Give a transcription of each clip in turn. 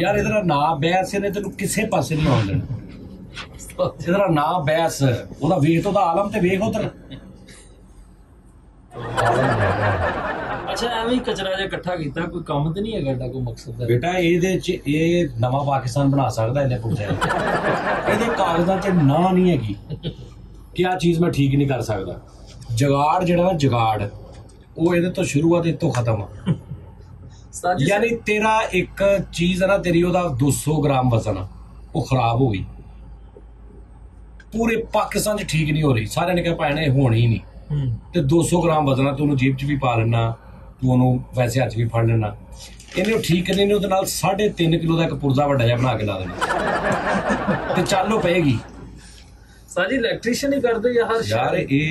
यार इधर ना बहस ने तेन किसे पासे नहीं आने देना। इधर ना बहस ओदा वेख तो आलम ते वेख उधर। अच्छा एवं ही कचरा जिहा इकट्ठा कीता कोई काम ते नहीं है एडा कोई मकसद है बेटा ये नवा पाकिस्तान बना सकदा इन्हें पुछया ਇਹਦੇ ਕਾਗਜ਼ਾਂ 'ਚ ਨਾ नहीं हैगी कि आ चीज़ मैं ठीक नहीं कर सकदा। जगाड़ जिहड़ा ना जगाड़ वो ਇਹਦੇ ਤੋਂ शुरू आ ते इत्थों खत्म आ। यानी तेरा एक चीज है ना तेरी ओदा 200 ग्राम वजन आ वो खराब हो गई पूरे पाकिस्तान च ठीक नहीं हो रही। सारे ने कहा भैन होनी ही नहीं ते 200 ग्राम वजन आ तू जेब च भी पा लेना तू ओनू वैसे हथ भी फड़ लेना इन्हें ठीक करने ने उहदे नाल 3.5 किलो का एक पुर्जा वड्डा जिहा बना के ला देना ते चल वो पेगी। सारी इलेक्ट्रीशियन ही करदे यार ये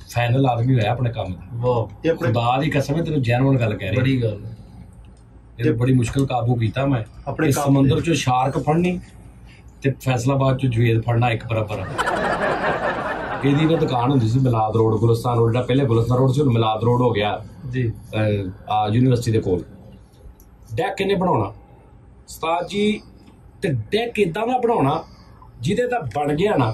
फाइनल आदमी होया अपने काम दा खुदा दी कसम है तेरे जैनवन गल कह रही बड़ी गल ये बड़ी मुश्किल काबू किया मैं अपने समुद्र चो शार्क फड़नी ते फैसलाबाद चो जवेद फड़ना एक बराबर। ਇਹਦੀ ਨਾ ਦੁਕਾਨ ਹੁੰਦੀ ਸੀ ਮਿਲਾਦ ਰੋਡ ਗੁਲਸਤਾਨ ਰੋਡ ਜਿਹੜਾ ਪਹਿਲੇ ਗੁਲਸਤਾਨ ਰੋਡ ਸੀ ਹੁਣ ਮਿਲਾਦ ਰੋਡ ਹੋ ਗਿਆ ਜੀ ਯੂਨੀਵਰਸਿਟੀ ਦੇ ਕੋਲ। ਡੈਕ ਕਿਹਨੇ ਬਣਾਉਣਾ ਉਸਤਾਦ ਜੀ ਤੇ ਡੈਕ ਇਦਾਂ ਦਾ ਬਣਾਉਣਾ ਜਿਹਦੇ ਤਾਂ ਬਣ ਗਿਆ ਨਾ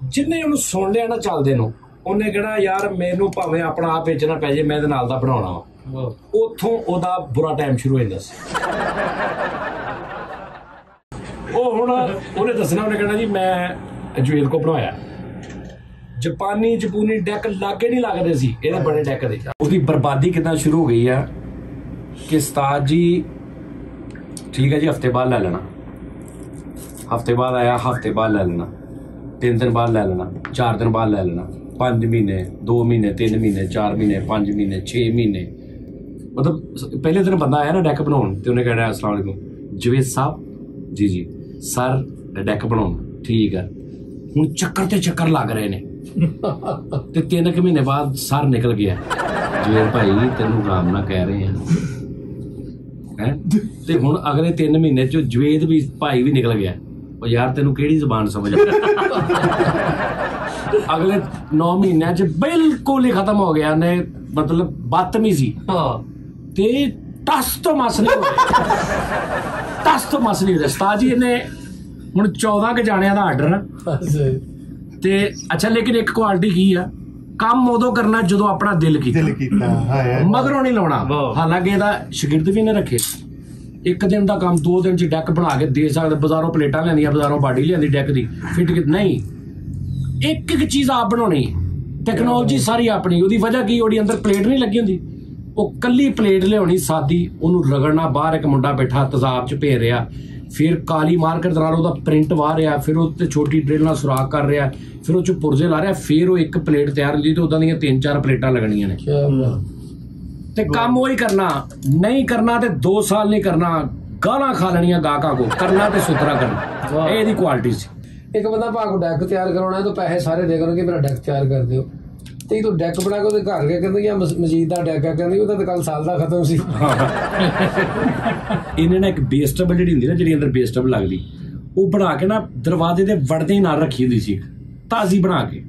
ਜਿੰਨੇ ਉਹਨੂੰ ਸੁਣ ਲਿਆ ਨਾ ਚੱਲਦੇ ਨੂੰ ਉਹਨੇ ਕਹਿਣਾ ਯਾਰ ਮੈਨੂੰ ਭਾਵੇਂ ਆਪਣਾ ਆਪ ਵੇਚਣਾ ਪੈ ਜੇ ਮੈਂ ਇਹਦੇ ਨਾਲ ਦਾ ਬਣਾਉਣਾ ਵਾ। ਉੱਥੋਂ ਉਹਦਾ ਬੁਰਾ ਟਾਈਮ ਸ਼ੁਰੂ ਹੋ ਜਾਂਦਾ ਸੀ। ਉਹ ਹੁਣ ਉਹਨੇ ਦੱਸਣਾ ਉਹਨੇ ਕਹਿਣਾ ਜੀ ਮੈਂ ਜਵੇਦ ਕੋ ਬਣਾਇਆ ਜਾਪਾਨੀ ਜਪੂਨੀ ਡੈਕ ਲਾਗੇ ਨਹੀਂ ਲੱਗਦੇ ਸੀ ਇਹਦੇ ਬੜੇ ਡੈਕ ਦੇ। ਉਹਦੀ ਬਰਬਾਦੀ ਕਿੱਦਾਂ ਸ਼ੁਰੂ ਹੋ ਗਈ ਆ ਕਿ ਉਸਤਾਦ ਜੀ ठीक है जी हफ्ते बाद ले लेना हफ्ते बाद आया हफ्ते बाद ले लेना 3 दिन बाद ले लेना 4 दिन बाद ले लेना 5 महीने 2 महीने 3 महीने 4 महीने 5 महीने 6 महीने मतलब पहले दिन बंदा आया ना डैक बनाने तो उन्हें कहना अस्सलाम वालेकुम जवेद साहब जी जी सर डैक बनाना ठीक है हूँ चक्कर ते चक्कर लग रहे ने ते 3 महीने बाद सर निकल गया जवेद भाई तेनू राम ना कह रहे हैं ਤੇ ਹੁਣ ਅਗਲੇ 3 ਮਹੀਨੇ ਚ ਜਵੇਦ ਵੀ ਭਾਈ ਵੀ ਨਿਕਲ ਗਿਆ ਉਹ ਯਾਰ ਤੈਨੂੰ ਕਿਹੜੀ ਜ਼ਬਾਨ ਸਮਝ ਅਗਲੇ 9 ਮਹੀਨਿਆਂ ਚ ਬਿਲਕੁਲ ਹੀ ਖਤਮ ਹੋ ਗਿਆ ਨੇ ਮਤਲਬ ਬਦਤਮੀਜ਼ੀ ਤੇ ਟਸ ਤੋਂ ਮਸ ਨਹੀਂ ਹੋਇਆ ਟਸ ਤੋਂ ਮਸ ਨਹੀਂ ਹੋਇਆ। ਉਸਤਾਦ ਜੀ ਨੇ ਹੁਣ 14 ਕੇ ਜਾਣਿਆਂ ਦਾ ਆਰਡਰ ਤੇ ਅੱਛਾ ਲੇਕਿਨ ਇੱਕ ਕੁਆਲਿਟੀ ਕੀ ਆ ਕੰਮ ਉਦੋਂ ਕਰਨਾ ਜਦੋਂ ਆਪਣਾ ਦਿਲ ਕੀਤਾ ਮਗਰੋਂ ਨਹੀਂ ਲਾਉਣਾ। ਹਾਲਾਂਕਿ ਇਹਦਾ ਸ਼ਾਗਿਰਦ ਵੀ ਨੇ ਰੱਖੇ ਇੱਕ ਦਿਨ ਦਾ ਕੰਮ 2 ਦਿਨ ਚ ਡੈਕ ਬਣਾ ਕੇ ਦੇ ਸਕਦੇ ਬਾਜ਼ਾਰੋਂ ਪਲੇਟਾਂ ਲਿਆਂਦੀਆਂ ਬਾਜ਼ਾਰੋਂ ਬਾਡੀ ਲਿਆਂਦੀ ਡੈਕ ਦੀ ਫਿੱਟ ਨਹੀਂ ਇੱਕ ਇੱਕ ਚੀਜ਼ ਆਪ ਬਣਾਉਣੀ ਟੈਕਨੋਲੋਜੀ ਸਾਰੀ ਆਪਣੀ। ਉਹਦੀ ਵਜ੍ਹਾ ਕੀ ਉਹਦੀ ਅੰਦਰ ਪਲੇਟ ਨਹੀਂ ਲੱਗੀ ਹੁੰਦੀ ਉਹ ਕੱਲੀ ਪਲੇਟ ਲਿਆਉਣੀ ਸਾਦੀ ਉਹਨੂੰ ਰਗੜਨਾ ਬਾਹਰ ਇੱਕ ਮੁੰਡਾ ਬੈਠਾ ਤਜ਼ਾਬ ਚ ਭੇਜ ਰਿਹਾ फिर काली मार्कर ਨਾਲ ਉਹਦਾ ਪ੍ਰਿੰਟ ਵਾਹ ਰਿਹਾ ਫਿਰ ਉਹ ਤੇ ਛੋਟੀ ਡਰਿਲ ਨਾਲ ਸੁਰਾਖ ਕਰ ਰਿਹਾ ਫਿਰ ਉਹ ਚ ਪੁਰਜ਼ੇ ਲਾ ਰਿਹਾ ਫਿਰ ਉਹ ਇੱਕ ਪਲੇਟ ਤਿਆਰ ਹੁੰਦੀ ਤੇ ਉਦਾਂ ਦੀਆਂ 3-4 ਪਲੇਟਾਂ ਲੱਗਣੀਆਂ ਨੇ ਤੇ ਕੰਮ ਉਹੀ ਕਰਨਾ ਨਹੀਂ ਕਰਨਾ ਤੇ 2 ਸਾਲ ਨਹੀਂ ਕਰਨਾ ਗਾਲਾਂ ਖਾ ਲੈਣੀਆਂ ਗਾਹਕਾਂ ਕੋ ਕਰਨਾ ਤੇ ਸੁਥਰਾ ਕਰਨਾ ਇਹ ਇਹਦੀ ਕੁਆਲਿਟੀ ਸੀ। ਇੱਕ ਬੰਦਾ ਭਾਗ ਡੈਕ ਤਿਆਰ ਕਰਾਉਣਾ ਤਾਂ ਪੈਸੇ ਸਾਰੇ ਦੇ ਕਰਨਗੇ ਮੇਰਾ ਡੈਕ ਤਿਆਰ ਕਰ ਦਿਓ ਤੇ ਤੂੰ ਡੈਕ ਬਣਾ ਕੇ ਉਹਦੇ ਘਰ ਗਿਆ ਕਹਿੰਦੇ ਜਾਂ ਮਸਜਿਦ ਦਾ ਡੈਕ ਆ ਕਹਿੰਦੀ ਉਹਦਾ ਤਾਂ ਕੱਲ ਸਾਲ ਦਾ ਖਤਮ ਸੀ। ਇਹਨੇ ਨਾ ਇੱਕ ਬੇਸਟੇਬਲ ਜਿਹੜੀ ਹੁੰਦੀ ਨਾ ਜਿਹੜੀ ਅੰਦਰ ਬੇਸਟੇਬਲ ਲੱਗਦੀ ਉਹ ਬਣਾ ਕੇ ਨਾ ਦਰਵਾਜ਼ੇ ਦੇ ਵੜਦੇ ਹੀ ਨਾਲ ਰੱਖੀ ਹੁੰਦੀ ਸੀ ਤਾਜ਼ੀ ਬਣਾ ਕੇ।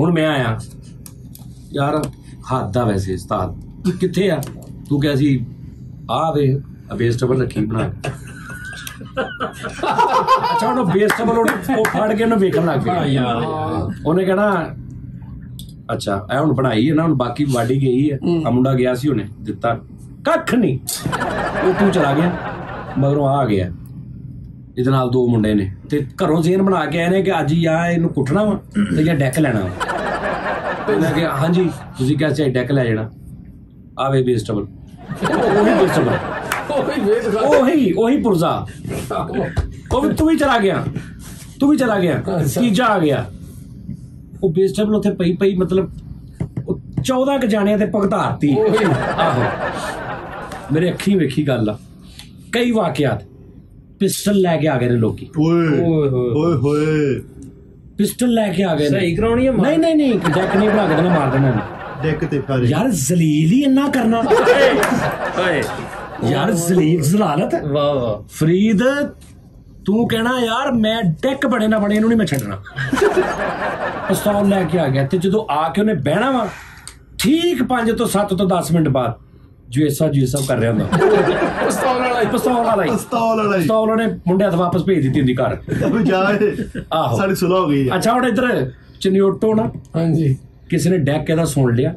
ਹੁਣ ਮੈਂ ਆਇਆ ਯਾਰ ਹੱਦ ਦਾ ਵੈਸੇ ਉਸਤਾਦ ਕਿੱਥੇ ਆ ਤੂੰ ਕਿਹਾ ਸੀ ਆ ਵੇ ਬੇਸਟੇਬਲ ਰੱਖੀ ਬਣਾ ਕੇ ਅੱਛਾ ਉਹਨੂੰ ਬੇਸਟੇਬਲ ਉਹ ਫੜ ਕੇ ਉਹਨੂੰ ਵੇਖਣ ਲੱਗ ਪਿਆ ਉਹਨੇ ਕਹਿਣਾ ਅੱਛਾ ਇਹ ਹੁਣ ਬਣਾਈ ਹੈ ਨਾ ਹੁਣ ਬਾਕੀ ਵਾਢੀ ਗਈ ਹੈ ਆ ਮੁੰਡਾ ਗਿਆ ਸੀ ਉਹਨੇ ਦਿੱਤਾ ਕੱਖ ਨਹੀਂ ਉਹ ਤੂੰ ਚਲਾ ਗਿਆ ਮਗਰੋਂ ਆ ਗਿਆ ਇਹਦੇ ਨਾਲ 2 ਮੁੰਡੇ ਨੇ ਤੇ ਘਰੋਂ ਜ਼ੇਨ ਬਣਾ ਕੇ ਆਏ ਨੇ ਕਿ ਅੱਜ ਹੀ ਆ ਇਹਨੂੰ ਕੁੱਟਣਾ ਵਾ ਤੇ ਜਾਂ ਡੈਕ ਲੈਣਾ ਵਾ ਉਹਨੇ ਕਿਹਾ ਹਾਂਜੀ ਤੁਸੀਂ ਕਿਹਾ ਚਾਹੇ ਡੈਕ ਲੈ ਜਾਣਾ ਆਵੇ ਬੇਸਟੇਬਲ ਉਹੀ ਬੇਸਟੇਬਲ ਉਹੀ ਪੁਰਜ਼ਾ ਉਹ ਤੂੰ ਵੀ ਚਲਾ ਗਿਆ ਤੀਜਾ ਆ ਗਿਆ ਉਹ ਬੇਸਟੇਬਲ ਉੱਥੇ ਪਈ ਮਤਲਬ 14 ਕ ਜਾਣਿਆਂ ਤੇ ਭੁਗਤਾਰਤੀ ਆਹੋ ਮੇਰੇ ਅੱਖੀਂ ਵੇਖੀ ਗੱਲ ਆ ਕਈ ਵਾਕਿਆਤ ਪਿਸਟਲ ਲੈ ਕੇ ਆ ਗਏ ਨੇ ਲੋਕੀ ਓਏ ਹੋਏ ਪਿਸਟਲ ਲੈ ਕੇ ਆ ਗਏ ਸਹੀ ਕਰਾਉਣੀ ਹੈ ਨਹੀਂ ਡੈਕ ਨਹੀਂ ਬਣਾ ਕੇ ਦੇਣਾ ਮਾਰ ਦੇਣਾ ਡੈਕ ਤੇ ਫਾਰੇ ਯਾਰ ਜ਼ਲੀਲ ਹੀ ਇੰਨਾ ਕਰਨਾ ਯਾਰ ਜ਼ਲੀਲ ਜ਼ਲਾਲਤ ਵਾਹ ਵਾਹ ਫਰੀਦ ਤੂੰ ਕਹਿਣਾ ਯਾਰ ਮੈਂ ਡੈਕ ਬਣੇ ਨਾ ਬਣੇ ਇਹਨੂੰ ਨਹੀਂ ਮੈਂ ਛੱਡਣਾ ਪਿਸਤੌਲ ਲੈ ਕੇ ਆ ਗਿਆ ਤੇ ਜਦੋਂ ਆ ਕੇ ਉਹਨੇ ਬਹਿਣਾ ਵਾ ਠੀਕ 5 ਤੋਂ 7 ਤੋਂ 10 ਮਿੰਟ ਬਾਅਦ ਜੂਐਸਾ ਕਰ ਰਿਹਾ ਹੁੰਦਾ ਪਿਸਤੌਲ ਵਾਲੇ ਮੁੰਡੇ ਹੱਥ ਵਾਪਸ ਭੇਜ ਦਿੱਤੀ ਹੁੰਦੀ ਘਰ। ਆਹੋ ਸਾਡੀ ਸੁਲਾ ਹੋ ਗਈ। ਅੱਛਾ ਹੁਣ ਇੱਧਰ ਚਨਿਓਟੋ ਨਾ, ਹਾਂਜੀ, ਕਿਸੇ ਨੇ ਡੈਕ ਇਹਦਾ ਸੁਣ ਲਿਆ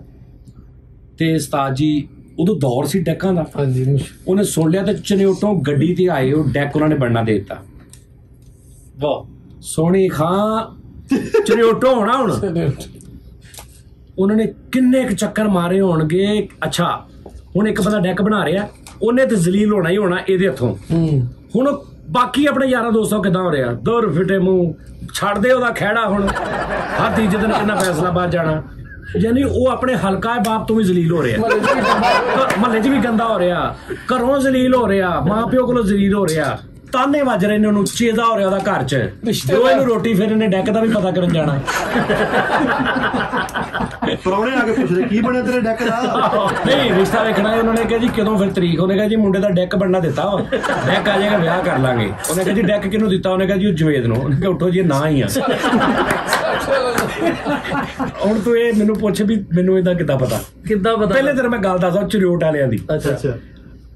ਤੇ ਉਸਤਾਦ ਜੀ ਉਦੋਂ ਦੌਰ ਸੀ ਡੈਕਾਂ ਦਾ, ਹਾਂਜੀ, ਉਹਨੇ ਸੁਣ ਲਿਆ ਤੇ ਚਨਿਓਟੋ ਗੱਡੀ ਤੇ ਆਏ, ਉਹ ਡੈਕ ਉਹਨਾਂ ਨੇ ਬਣਨਾ ਦੇ ਦਿੱਤਾ। ਵਾਹ ਸੋਹਣੀ ਖਾਂ ਚਨਿਓਟੋ ਹੋਣਾ ਹੁਣ। ਉਹਨਾਂ ਨੇ ਕਿੰਨੇ ਕੁ ਚੱਕਰ ਮਾਰੇ ਹੋਣਗੇ। ਅੱਛਾ ਹੁਣ ਇੱਕ ਬੰਦਾ ਡੈਕ ਬਣਾ ਰਿਹਾ, ਉਹਨੇ ਤੇ ਜ਼ਲੀਲ ਹੋਣਾ ਹੀ ਹੋਣਾ ਇਹਦੇ ਹੱਥੋਂ। ਹੁਣ ਬਾਕੀ ਆਪਣੇ ਯਾਰਾਂ ਦੋਸਤਾਂ ਕਿੱਦਾਂ ਹੋ ਰਿਹਾ, ਦੁਰ ਫਿਟੇ ਮੂੰਹ ਛੱਡਦੇ ਉਹਦਾ ਖਹਿੜਾ। ਹੁਣ ਹਰ ਤੀਜੇ ਦਿਨ ਕਿੰਨਾ ਫੈਸਲਾਬਾਦ ਜਾਣਾ, ਯਾਨੀ ਉਹ ਆਪਣੇ ਹਲਕਾ ਬਾਪ ਤੋਂ ਵੀ ਜ਼ਲੀਲ ਹੋ ਰਿਹਾ, ਮਹੱਲੇ 'ਚ ਵੀ ਗੰਦਾ ਹੋ ਰਿਹਾ, ਘਰੋਂ ਜ਼ਲੀਲ ਹੋ ਰਿਹਾ, ਮਾਂ ਪਿਓ ਕੋਲੋਂ ਜ਼ਲੀਲ ਹੋ ਰਿਹਾ, ਤਾਨੇ ਵੱਜ ਰਹੇ ਨੇ ਉਹਨੂੰ, ਚੇਦਾ ਹੋ ਰਿਹਾ ਉਹਦਾ ਘਰ 'ਚ। ਜੋ ਇਹਨੂੰ ਰੋਟੀ ਫਿਰ ਇਹਨੇ ਡੈਕ ਦਾ ਵੀ ਪਤਾ ਕਰਨ ਜਾਣਾ। ਪ੍ਰਾਹੁਣੇ ਆ ਕੇ ਪੁੱਛਦੇ ਕੀ ਬਣਿਆ ਤੇਰੇ ਡੈਕ ਦਾ? ਨਹੀਂ ਰਿਸ਼ਤਾ ਵੇਖਣਾ ਉਹਨਾਂ ਨੇ ਕਿਹਾ ਜੀ ਕਦੋਂ ਫਿਰ ਤਰੀਕ, ਉਹਨੇ ਕਿਹਾ ਜੀ ਮੁੰਡੇ ਦਾ ਡੈਕ ਬਣਨਾ ਦਿੱਤਾ, ਡੈਕ ਆ ਜਾਏਗਾ ਵਿਆਹ ਕਰ ਲਾਂਗੇ। ਉਹਨੇ ਕਿਹਾ ਜੀ ਡੈਕ ਕਿਹਨੂੰ ਦਿੱਤਾ? ਉਹਨੇ ਕਿਹਾ ਜੀ ਉਹ ਜਵੇਦ ਨੂੰ। ਉਹਨੇ ਕਿਹਾ ਉੱਠੋ ਜੀ ਨਾ ਹੀ ਆ। ਹੁਣ ਤੂੰ ਇਹ ਮੈਨੂੰ ਪੁੱਛ ਵੀ ਮੈਨੂੰ ਇਹਦਾ ਕਿੱਦਾਂ ਪਤਾ? ਪਹਿਲੇ ਦਿਨ ਮੈਂ ਗੱਲ ਦੱਸਦਾ ਚਰਿਓਟ ਵਾਲਿਆਂ ਦੀ। ਅੱਛਾ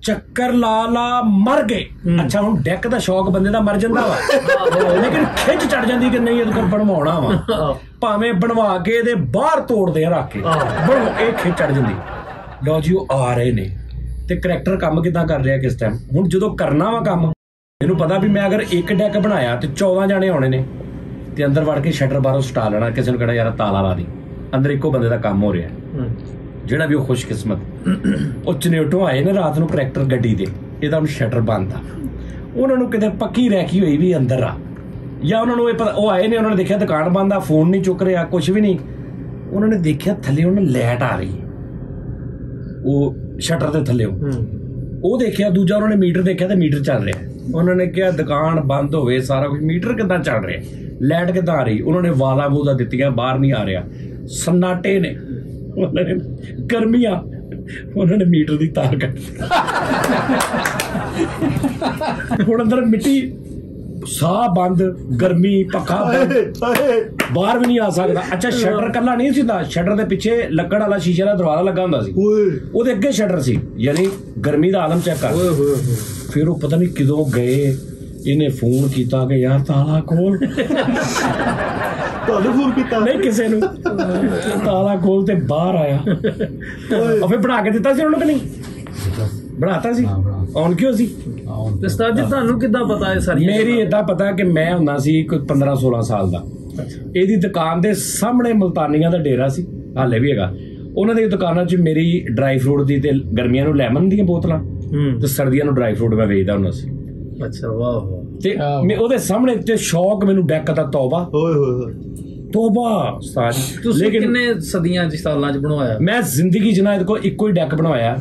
ਚੱਕਰ ਲਾ ਮਰ ਗਏ। ਅੱਛਾ ਹੁਣ ਡੈਕ ਦਾ ਸ਼ੌਕ ਬੰਦੇ ਦਾ ਮਰ ਜਾਂਦਾ ਵਾ, ਲੇਕਿਨ ਖਿੱਚ ਚੜ ਜਾਂਦੀ ਕਿ ਨਹੀਂ ਇਹਦੇ ਕੋਲ ਬਣਵਾਉਣਾ ਵਾ, ਭਾਵੇਂ ਬਣਵਾ ਕੇ ਇਹਦੇ ਬਾਹਰ ਤੋੜਦੇ ਆ ਰੱਖ ਕੇ, ਇਹ ਖਿੱਚ ਚੜ ਜਾਂਦੀ। ਲਓ ਜੀ ਉਹ ਆ ਰਹੇ ਨੇ ਤੇ ਕਰੈਕਟਰ ਕੰਮ ਕਿੱਦਾਂ ਕਰ ਰਿਹਾ ਕਿਸ ਟਾਈਮ। ਹੁਣ ਜਦੋਂ ਕਰਨਾ ਵਾ ਕੰਮ, ਇਹਨੂੰ ਪਤਾ ਵੀ ਮੈਂ ਅਗਰ ਇੱਕ ਡੈਕ ਬਣਾਇਆ ਤੇ 14 ਜਾਣੇ ਆਉਣੇ ਨੇ ਤੇ ਅੰਦਰ ਵੜ ਕੇ ਸ਼ਟਰ ਬਾਹਰੋਂ ਸਟਾ ਲੈਣਾ, ਕਿਸੇ ਨੂੰ ਕਹਿਣਾ ਯਾਰ ਤਾਲਾ ਲਾ ਦੀ, ਅੰਦਰ ਇੱਕੋ ਬੰਦੇ ਦਾ ਕੰਮ ਹੋ ਰਿਹਾ, ਜਿਹੜਾ ਵੀ ਉਹ ਖੁਸ਼ਕਿਸਮਤ। ਉਹ ਚਨੇਟੋਂ ਆਏ ਨੇ ਰਾਤ ਨੂੰ ਕਰੈਕਟਰ ਗੱਡੀ ਦੇ, ਇਹਦਾ ਹੁਣ ਸ਼ਟਰ ਬੰਦ ਆ, ਉਹਨਾਂ ਨੂੰ ਕਿਤੇ ਪੱਕੀ ਰੈਕੀ ਹੋਈ ਵੀ ਅੰਦਰ ਆ, ਜਾਂ ਉਹਨਾਂ ਨੂੰ ਇਹ ਪਤਾ, ਉਹ ਆਏ ਨੇ ਉਹਨਾਂ ਨੇ ਦੇਖਿਆ ਦੁਕਾਨ ਬੰਦ ਆ, ਫੋਨ ਨਹੀਂ ਚੁੱਕ ਰਿਹਾ, ਕੁਛ ਵੀ ਨਹੀਂ। ਉਹਨਾਂ ਨੇ ਦੇਖਿਆ ਥੱਲੇ ਉਹਨਾਂ ਲਾਈਟ ਆ ਰਹੀ, ਉਹ ਸ਼ਟਰ ਦੇ ਥੱਲੇ ਉਹ ਦੇਖਿਆ। ਦੂਜਾ ਉਹਨਾਂ ਨੇ ਮੀਟਰ ਦੇਖਿਆ ਤੇ ਮੀਟਰ ਚੱਲ ਰਿਹਾ। ਉਹਨਾਂ ਨੇ ਕਿਹਾ ਦੁਕਾਨ ਬੰਦ ਹੋਵੇ ਸਾਰਾ ਕੁਝ, ਮੀਟਰ ਕਿੱਦਾਂ ਚੱਲ ਰਿਹਾ, ਲਾਈਟ ਕਿੱਦਾਂ ਆ ਰਹੀ? ਉਹਨਾਂ ਨੇ ਵਾਲਾ ਵੂਲਾ ਦਿੱਤੀਆਂ, ਬਾਹਰ ਨਹੀਂ ਆ ਰਿਹਾ, ਸन्नाटे ਨੇ। ਉਹਨਾਂ ਨੇ ਗਰਮੀਆਂ, ਉਹਨਾਂ ਨੇ ਮੀਟਰ ਦੀ ਤਾਰ ਕੱਟ, ਹੁਣ ਅੰਦਰ ਮਿੱਟੀ, ਸਾਹ ਬੰਦ, ਗਰਮੀ, ਪੱਖਾ ਬੰਦ, ਬਾਹਰ ਵੀ ਨਹੀਂ ਆ ਸਕਦਾ। ਅੱਛਾ ਸ਼ਟਰ ਕੱਲਾ ਨਹੀਂ ਸੀਦਾ, ਸ਼ਟਰ ਦੇ ਪਿੱਛੇ ਲੱਕੜ ਵਾਲਾ ਸ਼ੀਸ਼ੇ ਦਾ ਦਰਵਾਜ਼ਾ ਲੱਗਾ ਹੁੰਦਾ ਸੀ, ਉਹਦੇ ਅੱਗੇ ਸ਼ਟਰ ਸੀ, ਯਾਨੀ ਗਰਮੀ ਦਾ ਆਲਮ ਚੈੱਕ ਕਰ। ਫਿਰ ਉਹ ਪਤਾ ਨਹੀਂ ਕਿਦੋਂ ਗਏ, ਇਹਨੇ ਫੋਨ ਕੀਤਾ ਕਿ ਯਾਰ ਤਾਲਾ ਖੋਲ। ਤੁਹਾਨੂੰ ਫੋਨ ਕੀਤਾ? ਨਹੀਂ ਕਿਸੇ ਨੂੰ। ਤਾਲਾ ਖੋਲ ਤੇ ਬਾਹਰ ਆਇਆ। ਉਹ ਫਿਰ ਬਣਾ ਕੇ ਦਿੱਤਾ ਸੀ ਉਹਨੂੰ ਕਿ ਨਹੀਂ ਬਣਾਤਾ ਸੀ? ਆਉਣ ਕਿਉਂ ਸੀ? ਉਸਤਾਦ ਜੀ ਤੁਹਾਨੂੰ ਕਿੱਦਾਂ ਪਤਾ ਇਹ ਸਾਰੀ? ਮੇਰੀ ਏਦਾਂ ਪਤਾ ਕਿ ਮੈਂ ਹੁੰਦਾ ਸੀ ਕੋਈ 15-16 ਸਾਲ ਦਾ, ਇਹਦੀ ਦੁਕਾਨ ਦੇ ਸਾਹਮਣੇ ਮੁਲਤਾਨੀਆਂ ਦਾ ਡੇਰਾ ਸੀ, ਹਾਲੇ ਵੀ ਹੈਗਾ। ਉਹਨਾਂ ਦੀ ਦੁਕਾਨਾਂ 'ਚ ਮੇਰੀ ਡਰਾਈ ਫਰੂਟ ਦੀ ਤੇ ਗਰਮੀਆਂ ਨੂੰ ਲੈਮਨ ਦੀਆਂ ਬੋਤਲਾਂ ਤੇ ਸਰਦੀਆਂ ਨੂੰ ਡਰਾਈ ਫਰੂਟ ਮੈਂ ਵੇਚਦਾ ਹੁੰਦਾ ਸੀ। ਅੱਛਾ ਵਾਹ ਵਾਹ। ਤੇ ਉਹਦੇ ਸਾਹਮਣੇ ਤੇ ਸ਼ੌਕ ਮੈਨੂੰ ਡੈਕ ਦਾ, ਤੌਬਾ ਤੋਬਾ ਸਾਰੀ। ਤੁਸੀਂ ਕਿੰਨੇ ਸਦੀਆਂ ਚ ਸਾਲਾਂ ਚ ਬਣਵਾਇਆ? ਮੈਂ ਜ਼ਿੰਦਗੀ 'ਚ ਨਾ ਇਹਦੇ ਕੋਲ ਇੱਕੋ ਹੀ ਡੈਕ ਬਣਵਾਇਆ,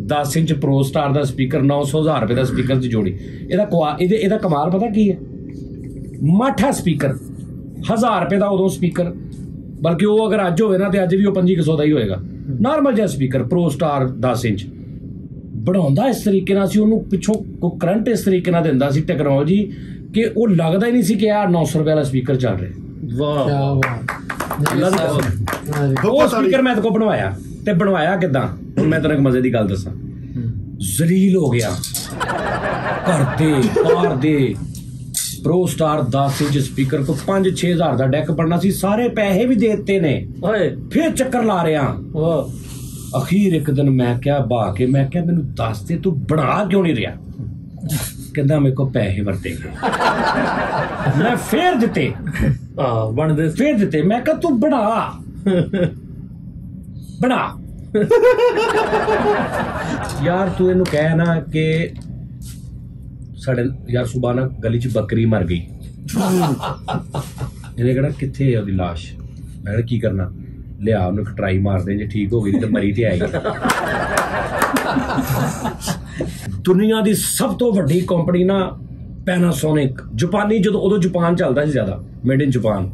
10 ਇੰਚ ਪ੍ਰੋ ਸਟਾਰ ਦਾ ਸਪੀਕਰ, 900,000 ਰੁਪਏ ਦਾ ਸਪੀਕਰ ਦੀ ਜੋੜੀ। ਇਹਦਾ ਕਮਾਲ ਪਤਾ ਕੀ ਹੈ? ਮਾਠਾ ਸਪੀਕਰ 1000 ਰੁਪਏ ਦਾ ਉਦੋਂ ਸਪੀਕਰ, ਬਲਕਿ ਉਹ ਅਗਰ ਅੱਜ ਹੋਵੇ ਨਾ ਤੇ ਅੱਜ ਵੀ ਉਹ 2500 ਦਾ ਹੀ ਹੋਏਗਾ। ਨਾਰਮਲ ਜਿਹਾ ਸਪੀਕਰ ਪ੍ਰੋ ਸਟਾਰ 10 ਇੰਚ ਬਣਾਉਂਦਾ ਇਸ ਤਰੀਕੇ ਨਾਲ ਸੀ, ਉਹਨੂੰ ਪਿੱਛੋਂ ਕਰੰਟ ਇਸ ਤਰੀਕੇ ਨਾਲ ਦਿੰਦਾ ਸੀ ਟੈਕਨੋਲੋਜੀ ਕਿ ਉਹ ਲੱਗਦਾ ਹੀ ਨਹੀਂ ਸੀ ਕਿ ਆਹ 900 ਰੁਪਏ ਵਾਲਾ ਸਪੀਕਰ ਚੱਲ ਰਿਹਾ। ਵਾਹ ਉਹ ਸਪੀਕਰ ਮੈਂ ਇਹਦੇ ਕੋਲ ਬਣਵਾਇਆ। ਤੇ ਬਣਵਾਇਆ ਕਿੱਦਾਂ, ਹੁਣ ਮੈਂ ਤੈਨੂੰ ਇੱਕ ਮਜ਼ੇ ਦੀ ਗੱਲ ਦੱਸਾਂ। ਜ਼ਲੀਲ ਹੋ ਗਿਆ, ਘਰ ਦੇ ਬਾਹਰ ਦੇ ਪ੍ਰੋ ਸਟਾਰ 10 ਇੰਚ ਸਪੀਕਰ ਕੋ 5-6 ਹਜ਼ਾਰ ਦਾ ਡੈਕ ਬਣਨਾ ਸੀ, ਸਾਰੇ ਪੈਸੇ ਵੀ ਦੇ ਦਿੱਤੇ ਨੇ, ਫਿਰ ਚੱਕਰ ਲਾ ਰਿਹਾ। ਅਖੀਰ ਇੱਕ ਦਿਨ ਮੈਂ ਕਿਹਾ ਬਾ ਕੇ, ਮੈਂ ਕਿਹਾ ਮੈਨੂੰ ਦੱਸ ਦੇ ਤੂੰ ਬਣਾ ਕਿਉਂ ਨਹੀਂ ਰਿਹਾ? ਕਹਿੰਦਾ ਮੇਰੇ ਕੋ ਪੈਸੇ ਵਰਤੇ ਗਏ। ਮੈਂ ਫੇਰ ਦਿੱਤੇ, ਬਣਦੇ ਫੇਰ ਦਿੱਤੇ। ਮੈਂ ਕਿਹਾ ਤੂੰ ਬਣਾ ਯਾਰ, ਤੂੰ ਇਹਨੂੰ ਕਹਿ ਨਾ ਕਿ ਸਾਡੇ ਯਾਰ ਸੁਬਾਹ ਨਾ ਗਲੀ 'ਚ ਬੱਕਰੀ ਮਰ ਗਈ, ਇਹਨੇ ਕਹਿਣਾ ਕਿੱਥੇ ਹੈ ਉਹਦੀ ਲਾਸ਼? ਮੈਂ ਕਿਹਾ ਕੀ ਕਰਨਾ, ਲਿਆ ਉਹਨੂੰ ਟਰਾਈ ਮਾਰਦੇ, ਜੇ ਠੀਕ ਹੋ ਗਈ ਤੇ ਮਰੀ ਤੇ ਆਏਗੀ। ਦੁਨੀਆ ਦੀ ਸਭ ਤੋਂ ਵੱਡੀ ਕੰਪਨੀ ਨਾ ਪੈਨਾਸੋਨਿਕ, ਜਾਪਾਨੀ, ਜਦੋਂ ਉਦੋਂ ਜਾਪਾਨ ਚੱਲਦਾ ਸੀ ਜ਼ਿਆਦਾ, ਮੇਡ ਇਨ ਜਾਪਾਨ,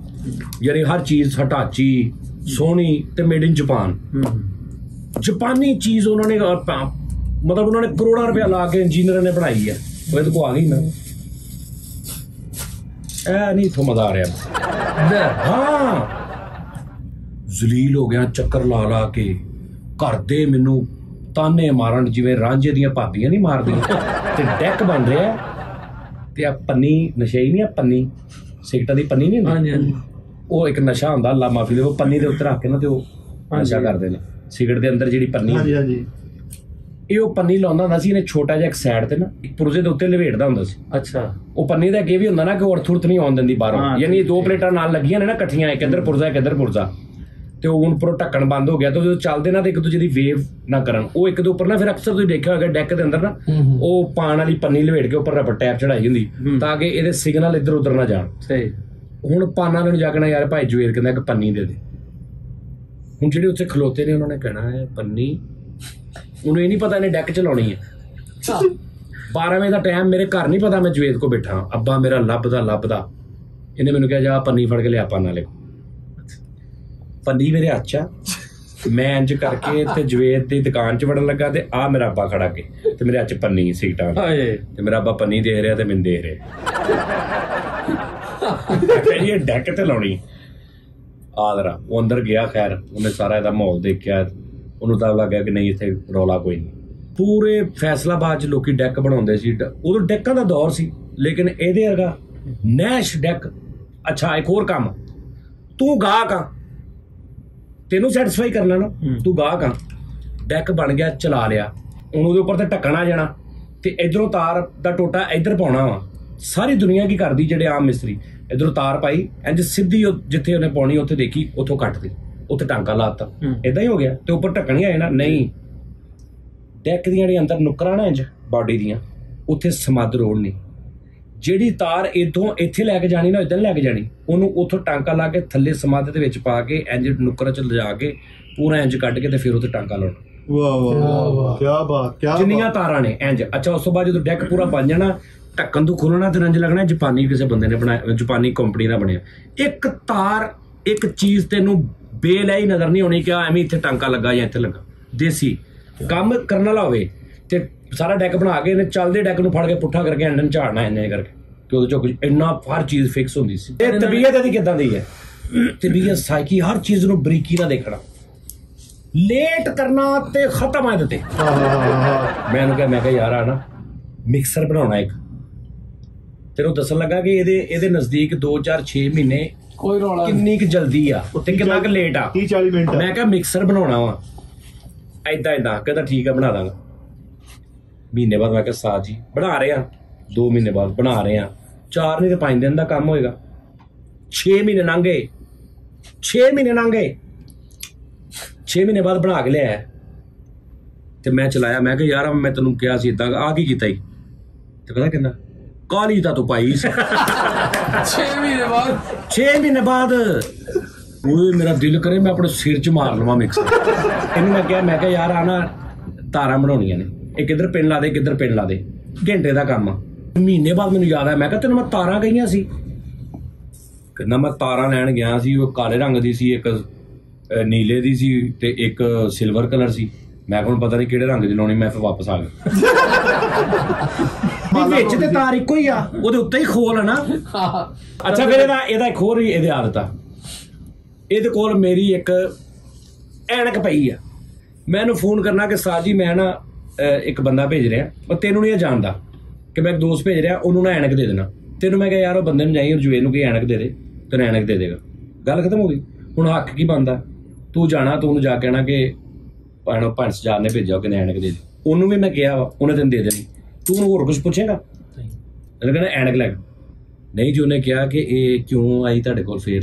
ਯਾਨੀ ਹਰ ਚੀਜ਼ ਹਟਾਚੀ, ਸੋਨੀ ਤੇ ਮੇਡ ਇਨ ਜਾਪਾਨ। ਜਾਪਾਨੀ ਚੀਜ਼ ਉਹਨਾਂ ਨੇ ਮਤਲਬ ਉਹਨਾਂ ਨੇ ਕਰੋੜਾਂ ਰੁਪਇਆ ਲਾ ਕੇ ਇੰਜੀਨੀਅਰਾਂ ਨੇ ਬਣਾਈ ਹੈ। ਉਹ ਇਹਦੇ ਕੋਲ ਆ ਗਈ ਨਾ, ਇਹ ਨਹੀਂ ਇੱਥੋਂ ਮਜ਼ਾ ਆ ਰਿਹਾ। ਹਾਂ ਜ਼ਲੀਲ ਹੋ ਗਿਆ, ਚੱਕਰ ਲਾ ਕੇ ਘਰ ਦੇ ਮੈਨੂੰ ਤਾਨੇ ਮਾਰਨ ਜਿਵੇਂ ਰਾਂਝੇ ਦੀਆਂ ਭਾਬੀਆਂ ਨਹੀਂ ਮਾਰਦੀਆਂ ਤੇ ਡੈਕ ਬਣ ਰਿਹਾ ਤੇ ਆ ਪੰਨੀ ਨਸ਼ੇ ਹੀ ਨਹੀਂ, ਆ ਪੰਨੀ ਸਿਗਰਟਾਂ ਦੀ ਪੰਨੀ ਨਹੀਂ ਹੁੰਦੀ, ਉਹ ਇੱਕ ਨਸ਼ਾ ਹੁੰਦਾ ਅੱਲਾ ਮਾਫੀ ਦੇ, ਉਹ ਪੰਨੀ ਦੇ ਉੱਤੇ ਰੱਖ ਕੇ ਨਾ ਤੇ ਉਹ ਨਸ਼ਾ ਕਰਦੇ ਨੇ ਸਿਗਰਟ ਦੇ ਅੰਦਰ ਜਿਹੜੀ ਪੰਨੀ ਹਾਂਜੀ ਹਾਂਜੀ ਇਹ ਉਹ ਪੰਨੀ ਲਾਉਂਦਾ ਹੁੰਦਾ ਸੀ ਇਹਨੇ ਛੋਟਾ ਜਿਹਾ ਇੱਕ ਸਾਈਡ ਤੇ ਨਾ ਇੱਕ ਪੁਰਜ਼ੇ ਦੇ ਉੱਤੇ ਲਵੇਟਦਾ ਹੁੰਦਾ ਸੀ। ਅੱਛਾ ਉਹ ਪੰਨੀ ਦਾ ਅੱਗੇ ਵੀ ਹੁੰਦਾ ਨਾ ਕਿ ਉਹ ਅਰਥ ਨਹੀਂ ਆਉਣ ਦਿੰਦੀ ਬਾਹਰੋਂ, ਯਾਨੀ ਦੋ ਪਲੇਟਾਂ ਨਾਲ ਲੱਗੀਆਂ ਨੇ ਨਾ ਇਕੱਠੀਆਂ, ਇੱਕ ਇੱਧਰ ਪੁਰਜ਼ਾ ਇੱਕ ਇੱਧਰ ਪੁਰਜ਼ਾ, ਤੇ ਉਹ ਹੁਣ ਉੱਪਰੋਂ ਢੱਕਣ ਬੰਦ ਹੋ ਗਿਆ ਤੇ ਜਦੋਂ ਚੱਲਦੇ ਨਾ ਤੇ ਇੱਕ ਦੂਜੇ ਦੀ ਵੇਵ ਨਾ ਕਰਨ, ਉਹ ਇੱਕ ਦੇ ਉੱਪਰ ਨਾ ਫਿਰ ਅਕਸਰ ਤੁਸੀਂ ਦੇਖਿਆ ਹੋਵੇਗਾ ਡੈਕ ਦੇ ਅੰਦਰ ਨਾ ਉਹ ਪਾਣ ਵਾਲੀ ਪੰਨੀ ਲਵੇਟ ਕੇ ਉੱਪਰ ਰਬੜ ਟੈਪ ਚੜਾਈ ਹੁੰਦੀ ਤਾਂ ਕਿ ਇਹਦੇ ਸਿਗਨਲ ਇੱਧਰ ਉੱਧਰ ਨਾ ਜਾਣ। ਸਹੀ। ਹੁਣ ਪਾਣਾ ਨੂੰ ਜਾਗਣਾ ਯਾਰ ਭਾਈ ਜਵੇਰ ਕਹਿੰਦਾ ਇੱਕ ਪੰਨੀ ਦੇ ਦੇ। ਹੁਣ ਜਿਹੜੇ ਉੱਥੇ ਖਲੋਤੇ ਨੇ ਉਹਨਾਂ ਨੇ ਕਹਿਣਾ ਹੈ ਪੰਨੀ, ਉਹਨੂੰ ਇਹ ਨਹੀਂ ਪਤਾ ਇਹਨੇ ਡੈਕ ਚਲਾਉਣੀ ਹੈ। 12 ਵਜੇ ਦਾ ਟਾਈਮ, ਮੇਰੇ ਘਰ ਨਹੀਂ ਪਤਾ ਮੈਂ ਜਵੇਦ ਕੋ ਬੈਠਾ, ਅੱਬਾ ਮੇਰਾ ਲੱਭਦਾ ਇਹਨੇ ਮੈਨੂੰ ਕਿਹਾ ਜਾ ਪੰਨੀ ਫੜ ਕੇ ਲਿਆ ਪਾਣਾ ਲੈ, ਪੰਨੀ ਮੇਰੇ ਹੱਥ 'ਚ ਆ, ਮੈਂ ਇੰਜ ਕਰਕੇ ਤੇ ਜਵੇਦ ਦੀ ਦੁਕਾਨ 'ਚ ਵੜਨ ਲੱਗਾ ਤੇ ਆ ਮੇਰਾ ਅੱਬਾ ਖੜਾ ਕੇ ਤੇ ਮੇਰੇ ਹੱਥ 'ਚ ਪੰਨੀ ਸਿਗਰਟਾਂ ਤੇ ਮੇਰਾ ਅੱਬਾ ਪੰਨੀ ਦੇ ਰਿਹਾ ਤੇ ਮੈਨੂੰ ਦੇ ਰਿਹਾ ਇਹ ਡੈਕ ਤੇ ਲਾਉਣੀ ਆਦਰਾ। ਉਹ ਅੰਦਰ ਗਿਆ, ਖੈਰ ਉਹਨੇ ਸਾਰਾ ਇਹਦਾ ਮਾਹੌਲ ਦੇਖਿਆ, ਉਹਨੂੰ ਤਾਂ ਲੱਗਿਆ ਕਿ ਨਹੀਂ ਇੱਥੇ ਰੌਲਾ ਕੋਈ ਨਹੀਂ। ਪੂਰੇ ਫੈਸਲਾਬਾਦ 'ਚ ਲੋਕੀ ਡੈਕ ਬਣਾਉਂਦੇ ਸੀ, ਉਦੋਂ ਡੈਕਾਂ ਦਾ ਦੌਰ ਸੀ, ਲੇਕਿਨ ਇਹਦੇ ਵਰਗਾ ਨੈਸ਼ ਡੈਕ। ਅੱਛਾ ਇੱਕ ਹੋਰ ਕੰਮ, ਤੂੰ ਗਾਹਕ ਆ, ਤੈਨੂੰ ਸੈਟੀਸਫਾਈ ਕਰਨਾ ਨਾ, ਤੂੰ ਗਾਹਕ ਆ, ਡੈਕ ਬਣ ਗਿਆ ਚਲਾ ਲਿਆ, ਹੁਣ ਉਹਦੇ ਉੱਪਰ ਤੇ ਢੱਕਣ ਆ ਜਾਣਾ ਤੇ ਇਧਰੋਂ ਤਾਰ ਦਾ ਟੋਟਾ ਇੱਧਰ ਪਾਉਣਾ ਵਾ। ਸਾਰੀ ਦੁਨੀਆ ਕੀ ਕਰਦੀ, ਜਿਹੜੇ ਆਮ ਮਿਸਤਰੀ ਇਧਰੋਂ ਤਾਰ ਪਾਈ ਇੰਜ ਸਿੱਧੀ ਜਿੱਥੇ ਉਹਨੇ ਪਾਉਣੀ ਉੱਥੇ ਦੇਖੀ, ਉੱਥੋਂ ਕੱਟਦੀ, ਉੱਥੇ ਟਾਂਕਾ ਲਾਤਾ, ਏਦਾਂ ਹੀ ਹੋ ਗਿਆ ਤੇ ਉੱਪਰ ਢੱਕਣ ਹੀ ਆ ਜਾਣਾ। ਨਹੀਂ, ਡੈਕ ਦੀਆਂ ਜਿਹੜੀਆਂ ਅੰਦਰ ਨੁੱਕਰਾਂ ਨਾ ਇੰਜ ਬਾਡੀ ਦੀਆਂ, ਉੱਥੇ ਸਮੱਧ ਰੋੜਨੀ, ਜਿਹੜੀ ਤਾਰ ਇੱਥੋਂ ਇੱਥੇ ਲੈ ਕੇ ਜਾਣੀ ਨਾ ਇੱਦਾਂ ਲੈ ਕੇ ਜਾਣੀ, ਉਹਨੂੰ ਉੱਥੋਂ ਟਾਂਕਾ ਲਾ ਕੇ ਥੱਲੇ ਸਮੱਧ ਦੇ ਵਿੱਚ ਪਾ ਕੇ ਇੰਜ ਨੁੱਕਰਾਂ 'ਚ ਲਿਜਾ ਕੇ ਪੂਰਾ ਇੰਜ ਕੱਢ ਕੇ ਤੇ ਫਿਰ ਉੱਥੇ ਟਾਂਕਾ ਲਾਉਣਾ। ਵਾਹ ਵਾਹ ਵਾਹ, ਕੀ ਬਾਤ, ਕੀ ਜਿੰਨੀਆਂ ਤਾਰਾਂ ਨੇ ਇੰਜ। ਅੱਛਾ ਉਸ ਤੋਂ ਬਾਅਦ ਜਦੋਂ ਡੈਕ ਪੂਰਾ ਬਣ ਜਾਣਾ, ਢੱਕਣ ਤੋਂ ਖੋਲਣਾ ਤੇ ਇੰਜ ਲੱਗਣਾ ਜਾਪਾਨੀ ਕਿਸੇ ਬੰਦੇ ਨੇ ਬਣਾਇਆ, ਜਾਪਾਨੀ ਕੰਪਨੀ ਦਾ ਬਣਿਆ। ਇੱਕ ਤਾਰ ਇੱਕ ਚੀਜ਼ ਤੈਨੂੰ ਬੇਲ ਹੀ ਨਜ਼ਰ ਨਹੀਂ ਆਉਣੀ ਕਿ ਐਵੇਂ ਇੱਥੇ ਟਾਂਕਾ ਲੱਗਾ ਜਾਂ ਇੱਥੇ ਲੱਗਾ। ਦੇਸੀ ਕੰਮ ਕਰਨ ਵਾਲਾ ਹੋਵੇ ਤੇ ਸਾਰਾ ਡੈਕ ਬਣਾ ਕੇ ਇਹਨੇ ਚੱਲਦੇ ਡੈਕ ਨੂੰ ਫੜ ਕੇ ਪੁੱਠਾ ਕਰਕੇ ਐਂਡਨ ਝਾੜਨਾ ਇੰਨੇ ਕਰਕੇ ਕਿ ਉਹਦੇ ਚੋਂ ਇੰਨਾ ਹਰ ਚੀਜ਼ ਫਿਕਸ ਹੁੰਦੀ ਸੀ। ਇਹ ਤਬੀਅਤ ਇਹਦੀ ਕਿੱਦਾਂ ਦੀ ਹੈ, ਤਬੀਅਤ ਸਾਈਕੀ, ਹਰ ਚੀਜ਼ ਨੂੰ ਬਰੀਕੀ ਨਾਲ ਦੇਖਣਾ, ਲੇਟ ਕਰਨਾ ਤੇ ਖਤਮ ਆ ਇਹਦੇ ਤੇ। ਮੈਂ ਕਿਹਾ ਯਾਰ ਆ ਨਾ ਮਿਕਸਰ ਬਣਾਉਣਾ ਇੱਕ, ਤੈਨੂੰ ਦੱਸਣ ਲੱਗਾ ਕਿ ਇਹਦੇ ਨਜ਼ਦੀਕ 2-4-6 ਮਹੀਨੇ ਕੋਈ ਰੌਲਾ ਕਿੰਨੀ ਕੁ ਜਲਦੀ ਆ ਤੇ ਕਿੰਨਾ ਕੁ ਲੇਟ ਆ। 30-40 ਮਿੰਟ। ਮੈਂ ਕਿਹਾ ਮਿਕਸਰ ਬਣਾਉਣਾ ਵਾ ਏਦਾਂ ਕਹਿੰਦਾ ਠੀਕ ਆ ਬਣਾ ਦਾਂਗਾ। ਮਹੀਨੇ ਬਾਅਦ ਮੈਂ ਕਿਹਾ ਸਾਜ ਜੀ ਬਣਾ ਰਹੇ ਆ, 2 ਮਹੀਨੇ ਬਾਅਦ ਬਣਾ ਰਹੇ ਆ, 4 ਨਹੀਂ ਤੇ 5 ਦਿਨ ਦਾ ਕੰਮ ਹੋਏਗਾ। 6 ਮਹੀਨੇ ਲੰਘ ਗਏ, 6 ਮਹੀਨੇ ਬਾਅਦ ਬਣਾ ਕੇ ਲਿਆਇਆ ਤੇ ਮੈਂ ਚਲਾਇਆ। ਮੈਂ ਕਿਹਾ ਯਾਰ ਮੈਂ ਤੈਨੂੰ ਕਿਹਾ ਸੀ ਏਦਾਂ, ਆ ਕੀ ਕੀਤਾ ਈ? ਤੇ ਪਤਾ ਕਹਿੰਦਾ ਕਾਲੀ ਤਾਂ ਤੂੰ ਪਾਈ 6 ਮਹੀਨੇ ਬਾਅਦ ਉਹ ਮੇਰਾ ਦਿਲ ਕਰੇ ਮੈਂ ਆਪਣੇ ਸਿਰ 'ਚ ਮਾਰ ਲਵਾਂ ਮਿਕਸਰ। ਇਹਨੂੰ ਮੈਂ ਕਿਹਾ ਯਾਰ ਆ ਨਾ ਤਾਰਾਂ ਬਣਾਉਣੀਆਂ ਨੇ, ਇੱਕ ਇੱਧਰ ਪਿੰਨ ਲਾ ਦੇ ਇੱਕ ਇੱਧਰ ਪਿੰਨ ਲਾ ਦੇ, ਘੰਟੇ ਦਾ ਕੰਮ ਆ। ਮਹੀਨੇ ਬਾਅਦ ਮੈਨੂੰ ਯਾਦ ਆਇਆ, ਮੈਂ ਕਿਹਾ ਤੈਨੂੰ ਮੈਂ ਤਾਰਾਂ ਕਹੀਆਂ ਸੀ? ਕਹਿੰਦਾ ਮੈਂ ਤਾਰਾਂ ਲੈਣ ਗਿਆ ਸੀ, ਉਹ ਕਾਲੇ ਰੰਗ ਦੀ ਸੀ, ਇੱਕ ਨੀਲੇ ਦੀ ਸੀ ਤੇ ਇੱਕ ਸਿਲਵਰ ਕਲਰ ਸੀ। ਮੈਂ ਹੁਣ ਪਤਾ ਨਹੀਂ ਕਿਹੜੇ ਰੰਗ ਦੀ ਲਾਉਣੀ, ਮੈਂ ਫਿਰ ਵਾਪਸ ਆ ਗਿਆ। ਵਿੱਚ ਤੇ ਤਾਰ ਇੱਕੋ ਹੀ ਆ, ਉਹਦੇ ਉੱਤੇ ਹੀ ਖੋਲ ਹੈ ਨਾ। ਅੱਛਾ ਫਿਰ ਇਹਦਾ ਇੱਕ ਹੋਰ ਇਹਦੀ ਆਦਤ ਆ, ਇਹਦੇ ਕੋਲ ਮੇਰੀ ਇੱਕ ਐਨਕ ਪਈ ਆ। ਮੈਂ ਇਹਨੂੰ ਫੋਨ ਕਰਨਾ ਕਿ ਸਾਜ ਜੀ ਮੈਂ ਨਾ ਇੱਕ ਬੰਦਾ ਭੇਜ ਰਿਹਾ, ਉਹ ਤੈਨੂੰ ਨਹੀਂ ਜਾਣਦਾ, ਕਿ ਮੈਂ ਇੱਕ ਦੋਸਤ ਭੇਜ ਰਿਹਾ, ਉਹਨੂੰ ਨਾ ਐਨਕ ਦੇ ਦੇਣਾ। ਤੈਨੂੰ ਮੈਂ ਕਿਹਾ ਯਾਰ ਉਹ ਬੰਦੇ ਨੂੰ ਜਾਈ ਜਵੇਦ ਨੂੰ ਕਿ ਐਨਕ ਦੇ ਦੇ, ਤੈਨੂੰ ਐਨਕ ਦੇ ਦੇਗਾ, ਗੱਲ ਖਤਮ ਹੋ ਗਈ। ਹੁਣ ਹੱਕ ਕੀ ਬਣਦਾ, ਤੂੰ ਜਾਣਾ ਤੂੰ ਉਹਨੂੰ ਜਾ ਕੇ ਕਹਿਣਾ ਕਿ ਭੰਸ ਜਾਰ ਨੇ ਭੇਜਿਆ ਕਿ ਐਨਕ ਦੇ ਦੇ। ਉਹਨੂੰ ਵੀ ਮੈਂ ਕਿਹਾ ਵਾ, ਉਹਨੇ ਤੈਨੂੰ ਦੇ ਦੇਣੀ, ਤੂੰ ਉਹਨੂੰ ਹੋਰ ਕੁਝ ਪੁੱਛੇਗਾ? ਇਹਨੇ ਕਹਿੰਦਾ ਐਨਕ ਲੈ ਨਹੀਂ ਜੀ, ਉਹਨੇ ਕਿਹਾ ਕਿ ਇਹ ਕਿਉਂ ਆਈ ਤੁਹਾਡੇ ਕੋਲ ਫੇਰ।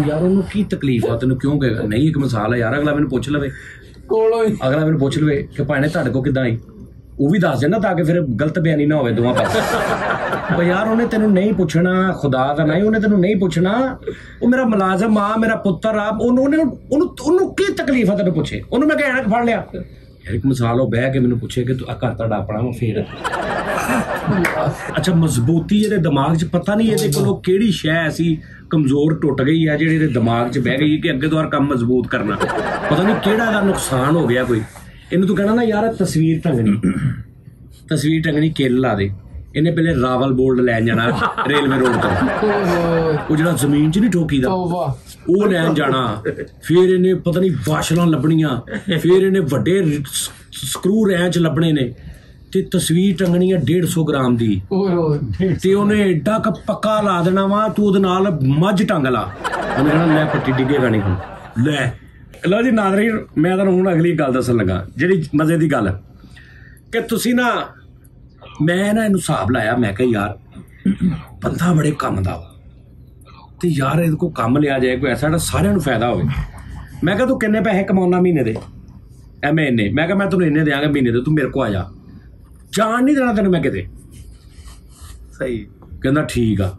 ਯਾਰ ਉਹਨੂੰ ਕੀ ਤਕਲੀਫ ਆ, ਤੈਨੂੰ ਕਿਉਂ ਕਹੇਗਾ? ਨਹੀਂ ਇੱਕ ਮਿਸਾਲ ਹੈ ਯਾਰ, ਅਗਲਾ ਮੈਨੂੰ ਪੁੱਛ ਲਵੇ ਅਗਲਾ ਮੈਨੂੰ ਪੁੱਛ ਲਵੇ ਕਿ ਭਾਣੇ ਤੁਹਾਡੇ ਕੋਲ ਕਿੱਦਾਂ ਆਈ, ਉਹ ਵੀ ਦੱਸ ਜਾਂਦਾ ਤਾਂ ਕਿ ਫਿਰ ਗਲਤ ਬਿਆਨੀ ਨਾ ਹੋਵੇ ਦੋਵਾਂ ਪਾਸੇ। ਪਰ ਯਾਰ ਉਹਨੇ ਤੈਨੂੰ ਨਹੀਂ ਪੁੱਛਣਾ, ਖੁਦਾ ਦਾ ਨਹੀਂ ਉਹਨੇ ਤੈਨੂੰ ਨਹੀਂ ਪੁੱਛਣਾ, ਉਹ ਮੇਰਾ ਮੁਲਾਜ਼ਮ ਆ, ਮੇਰਾ ਪੁੱਤਰ ਆ, ਉਹਨੂੰ ਕੀ ਤਕਲੀਫ ਆ ਤੈਨੂੰ ਪੁੱਛੇ? ਉਹਨੂੰ ਮੈਂ ਕਹਿਣਾ ਫੜ ਲਿਆ ਯਾਰ, ਇੱਕ ਮਿਸਾਲ ਉਹ ਬਹਿ ਕੇ ਮੈਨੂੰ ਪੁੱਛੇ ਕਿ ਤੂੰ ਆ ਘਰ ਤੁਹਾਡਾ ਆਪਣਾ ਵਾ ਫੇਰ। ਅੱਛਾ ਮਜ਼ਬੂਤੀ ਇਹਦੇ ਦਿਮਾਗ 'ਚ ਪਤਾ ਨਹੀਂ ਇਹਦੇ ਕੋਲੋਂ ਕਿਹੜੀ ਸ਼ੈ ਐਸੀ ਕਮਜ਼ੋਰ ਟੁੱਟ ਗਈ ਆ ਜਿਹੜੀ ਇਹਦੇ ਦਿਮਾਗ 'ਚ ਬਹਿ ਗਈ ਕਿ ਅੱਗੇ ਤੋਂ ਹਰ ਕੰਮ ਮਜ਼ਬੂਤ ਕਰਨਾ, ਪਤਾ ਨਹੀਂ ਕਿਹੜਾ ਦਾ ਨੁਕਸਾਨ ਹੋ ਗਿਆ ਕੋਈ। ਇਹਨੂੰ ਤੂੰ ਕਹਿਣਾ ਨਾ ਯਾਰ ਤਸਵੀਰ ਟੰਗਣੀ ਕਿੱਲ ਲਾ ਦੇ, ਇਹਨੇ ਪਹਿਲੇ ਰਾਵਲ ਬੋਲਡ ਲੈਣ ਜਾਣਾ ਰੇਲਵੇ ਰੋਡ ਤੋਂ, ਉਹ ਜਿਹੜਾ ਜ਼ਮੀਨ 'ਚ ਨਹੀਂ ਠੋਕੀਦਾ ਉਹ ਲੈਣ ਜਾਣਾ। ਫਿਰ ਇਹਨੇ ਪਤਾ ਨਹੀਂ ਵਾਸ਼ਲਾਂ ਲੱਭਣੀਆਂ, ਫਿਰ ਇਹਨੇ ਵੱਡੇ ਸਕਰੂ ਰੈਂਚ ਲੱਭਣੇ ਨੇ ਤੇ ਤਸਵੀਰ ਟੰਗਣੀ ਹੈ 150 ਗ੍ਰਾਮ ਦੀ ਤੇ ਉਹਨੇ ਏਡਾ ਕ ਪੱਕਾ ਲਾ ਦੇਣਾ ਵਾ, ਤੂੰ ਉਹਦੇ ਨਾਲ ਮੱਝ ਟੰਗ ਲਾ। ਉਹਨੇ ਕਹਿਣਾ ਲੈ ਪੱਟੀ ਡਿੱਗੇਗਾ ਨਹੀਂ ਹੁਣ ਲੈ। ਲਓ ਜੀ ਨਾਜ਼ਰੀਨ, ਮੈਂ ਤੁਹਾਨੂੰ ਹੁਣ ਅਗਲੀ ਗੱਲ ਦੱਸਣ ਲੱਗਾ ਜਿਹੜੀ ਮਜ਼ੇ ਦੀ ਗੱਲ ਕਿ ਤੁਸੀਂ ਨਾ, ਮੈਂ ਨਾ ਇਹਨੂੰ ਹਿਸਾਬ ਲਾਇਆ। ਮੈਂ ਕਿਹਾ ਯਾਰ ਬੰਦਾ ਬੜੇ ਕੰਮ ਦਾ ਵਾ ਤੇ ਯਾਰ ਇਹਦੇ ਕੋਲ ਕੰਮ ਲਿਆ ਜਾਏ ਕੋਈ ਐਸਾ ਜਿਹੜਾ ਸਾਰਿਆਂ ਨੂੰ ਫਾਇਦਾ ਹੋਵੇ। ਮੈਂ ਕਿਹਾ ਤੂੰ ਕਿੰਨੇ ਪੈਸੇ ਕਮਾਉਣਾ ਮਹੀਨੇ ਦੇ? ਐਵੇਂ ਇੰਨੇ। ਮੈਂ ਕਿਹਾ ਮੈਂ ਤੈਨੂੰ ਇੰਨੇ ਦਿਆਂਗਾ ਮਹੀਨੇ ਦੇ, ਤੂੰ ਮੇਰੇ ਕੋਲ ਆ ਜਾ, ਜਾਣ ਨਹੀਂ ਦੇਣਾ ਤੈਨੂੰ ਮੈਂ ਕਿਤੇ। ਸਹੀ ਕਹਿੰਦਾ ਠੀਕ ਆ।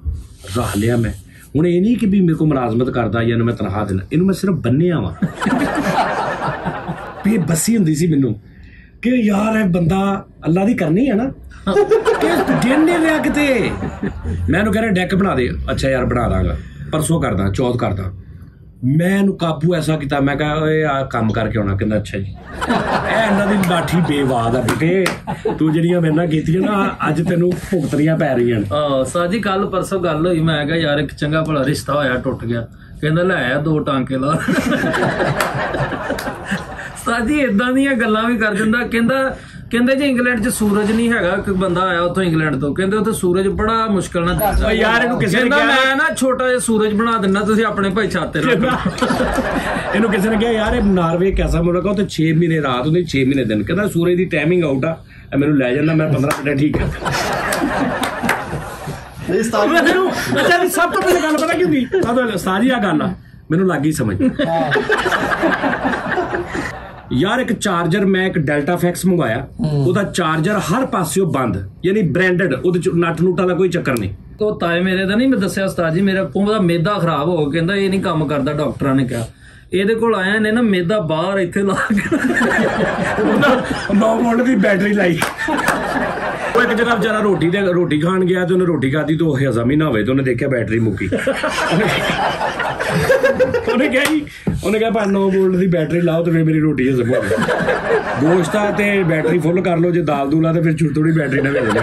ਰੱਖ ਲਿਆ ਮੈਂ। ਹੁਣ ਇਹ ਨਹੀਂ ਕਿ ਵੀ ਮੇਰੇ ਕੋਲ ਮੁਲਾਜ਼ਮਤ ਕਰਦਾ ਜਾਂ ਇਹਨੂੰ ਮੈਂ ਤਨਖਾਹ ਦੇਣਾ, ਇਹਨੂੰ ਮੈਂ ਸਿਰਫ ਬੰਨਿਆ ਵਾ। ਵੀ ਬੱਸੀ ਹੁੰਦੀ ਸੀ ਮੈਨੂੰ ਕਿ ਯਾਰ ਇਹ ਬੰਦਾ ਅੱਲਾ ਦੀ ਕਰਨੀ ਹੈ ਨਾ ਕਿ ਦਿਨ ਨਹੀਂ ਰਿਹਾ ਕਿਤੇ। ਮੈਂ ਇਹਨੂੰ ਕਹਿ ਰਿਹਾ ਡੈਕ ਬਣਾ ਦੇ। ਅੱਛਾ ਯਾਰ ਬਣਾ ਦਾਂਗਾ, ਪਰਸੋਂ ਕਰਦਾ, ਚੌਥ ਕਰਦਾ। ਮੈਂ ਇਹਨੂੰ ਕਾਬੂ ਐਸਾ ਕੀਤਾ, ਮੈਂ ਕਿਹਾ ਓਏ ਆ ਕੰਮ ਕਰਕੇ ਆਉਣਾ। ਕਹਿੰਦਾ ਅੱਛਾ ਜੀ। ਇਹ ਇਹਨਾਂ ਦੀ ਲਾਠੀ ਬੇਵਾਦ ਆ ਬੇਟੇ, ਤੂੰ ਜਿਹੜੀਆਂ ਮੇਰੇ ਨਾਲ ਕੀਤੀਆਂ ਨਾ ਅੱਜ ਤੈਨੂੰ ਭੁਗਤਣੀਆਂ ਪੈ ਰਹੀਆਂ ਨੇ। ਸਾਜੀ ਕੱਲ ਪਰਸੋਂ ਗੱਲ ਹੋਈ, ਮੈਂ ਕਿਹਾ ਯਾਰ ਇੱਕ ਚੰਗਾ ਭਲਾ ਰਿਸ਼ਤਾ ਹੋਇਆ ਟੁੱਟ ਗਿਆ। ਕਹਿੰਦਾ ਲੈ ਆ 2 ਟਾਂਕੇ ਲਾ। ਸਾਜੀ ਇਦਾਂ ਦੀਆਂ ਗੱਲਾਂ ਵੀ ਕਰ ਦਿੰਦਾ। ਕਹਿੰਦੇ ਜੇ ਇੰਗਲੈਂਡ 'ਚ ਸੂਰਜ ਨਹੀਂ ਹੈਗਾ, ਕੋਈ ਬੰਦਾ ਆਇਆ ਉੱਥੋਂ ਇੰਗਲੈਂਡ ਤੋਂ, ਕਹਿੰਦੇ ਉੱਥੇ ਸੂਰਜ ਬੜਾ ਮੁਸ਼ਕਲ ਨਾਲ ਯਾਰ ਇਹਨੂੰ ਕਿਸੇ ਨੇ ਮੈਂ ਨਾ ਛੋਟਾ ਜਿਹਾ ਸੂਰਜ ਬਣਾ ਦਿੰਦਾ, ਤੁਸੀਂ ਆਪਣੇ ਭਾਈ ਛੱਤ ਤੇ ਰੱਖੋ। ਇਹਨੂੰ ਕਿਸੇ ਨੇ ਕਿਹਾ ਯਾਰ ਇਹ ਨਾਰਵੇ ਕੈਸਾ ਮੁਲਕ ਆ, ਉੱਥੇ 6 ਮਹੀਨੇ ਰਾਤ ਹੁੰਦੀ 6 ਮਹੀਨੇ ਦਿਨ। ਕਹਿੰਦਾ ਸੂਰਜ ਦੀ ਟਾਈਮਿੰਗ ਆਊਟ ਆ, ਮੈਨੂੰ ਲੈ ਜਾਂਦਾ, ਮੈਂ 15 ਮਿੰਟ ਠੀਕ ਹੈ। ਅੱਛਾ ਵੀ ਸਭ ਤੋਂ ਪਹਿਲੇ ਗੱਲ ਪਤਾ ਕੀ ਹੁੰਦੀ ਸਾਰੀ ਆ ਗੱਲ ਆ ਮੈਨੂੰ ਲੱਗ ਗਈ ਸਮਝ। ਯਾਰ ਇੱਕ ਚਾਰਜਰ ਮੈਂ ਇੱਕ ਡੈਲਟਾ ਫੈਕਸ ਮੰਗਵਾਇਆ, ਉਹਦਾ ਚਾਰਜਰ ਹਰ ਪਾਸਿਓਂ ਬੰਦ, ਯਾਨੀ ਬ੍ਰਾਂਡਡ, ਉਹਦੇ ਚ ਨਟ ਨੂਟਾਂ ਦਾ ਕੋਈ ਚੱਕਰ ਨਹੀਂ। ਉਹ ਤਾਏ ਮੇਰੇ ਦਾ ਨਹੀਂ ਮੈਂ ਦੱਸਿਆ ਉਸਤਾਦ ਜੀ, ਮੇਰਾ ਉਹਦਾ ਮੇਦਾ ਖਰਾਬ ਹੋ ਗਿਆ, ਕਹਿੰਦਾ ਇਹ ਨਹੀਂ ਕੰਮ ਕਰਦਾ, ਡਾਕਟਰਾਂ ਨੇ ਕਿਹਾ। ਇਹਦੇ ਕੋਲ ਆਇਆ ਨੇ ਨਾ ਮੇਦਾ ਬਾਹਰ ਇੱਥੇ ਲਾ ਕੇ 9 ਵੋਲਟ ਦੀ ਬੈਟਰੀ ਲਾਈ। ਉਹ ਇੱਕ ਜਗ੍ਹਾ ਵਿਚਾਰਾ ਰੋਟੀ ਖਾਣ ਗਿਆ ਤੇ ਉਹਨੇ ਰੋਟੀ ਖਾਧੀ ਤੇ ਉਹ ਹਜ਼ਮ ਹੀ ਨਾ ਹੋਵੇ ਤੇ ਉਹਨੇ ਦੇਖਿਆ ਬੈਟਰੀ ਮੁੱਕੀ। ਉਹਨੇ ਕਿਹਾ ਭਾਈ 9 ਵੋਲਟ ਦੀ ਬੈਟਰੀ ਲਾਓ ਤੇ ਫਿਰ ਮੇਰੀ ਰੋਟੀ ਹਜ਼ਮ ਹੋਵੇ। ਗੋਸ਼ਤ ਆ ਤੇ ਬੈਟਰੀ ਫੁੱਲ ਕਰ ਲਓ, ਜੇ ਦਾਲ ਦੂਲ ਆ ਤੇ ਫਿਰ ਥੋੜੀ ਬੈਟਰੀ ਨਾਲ ਵੇਚ ਲਓ।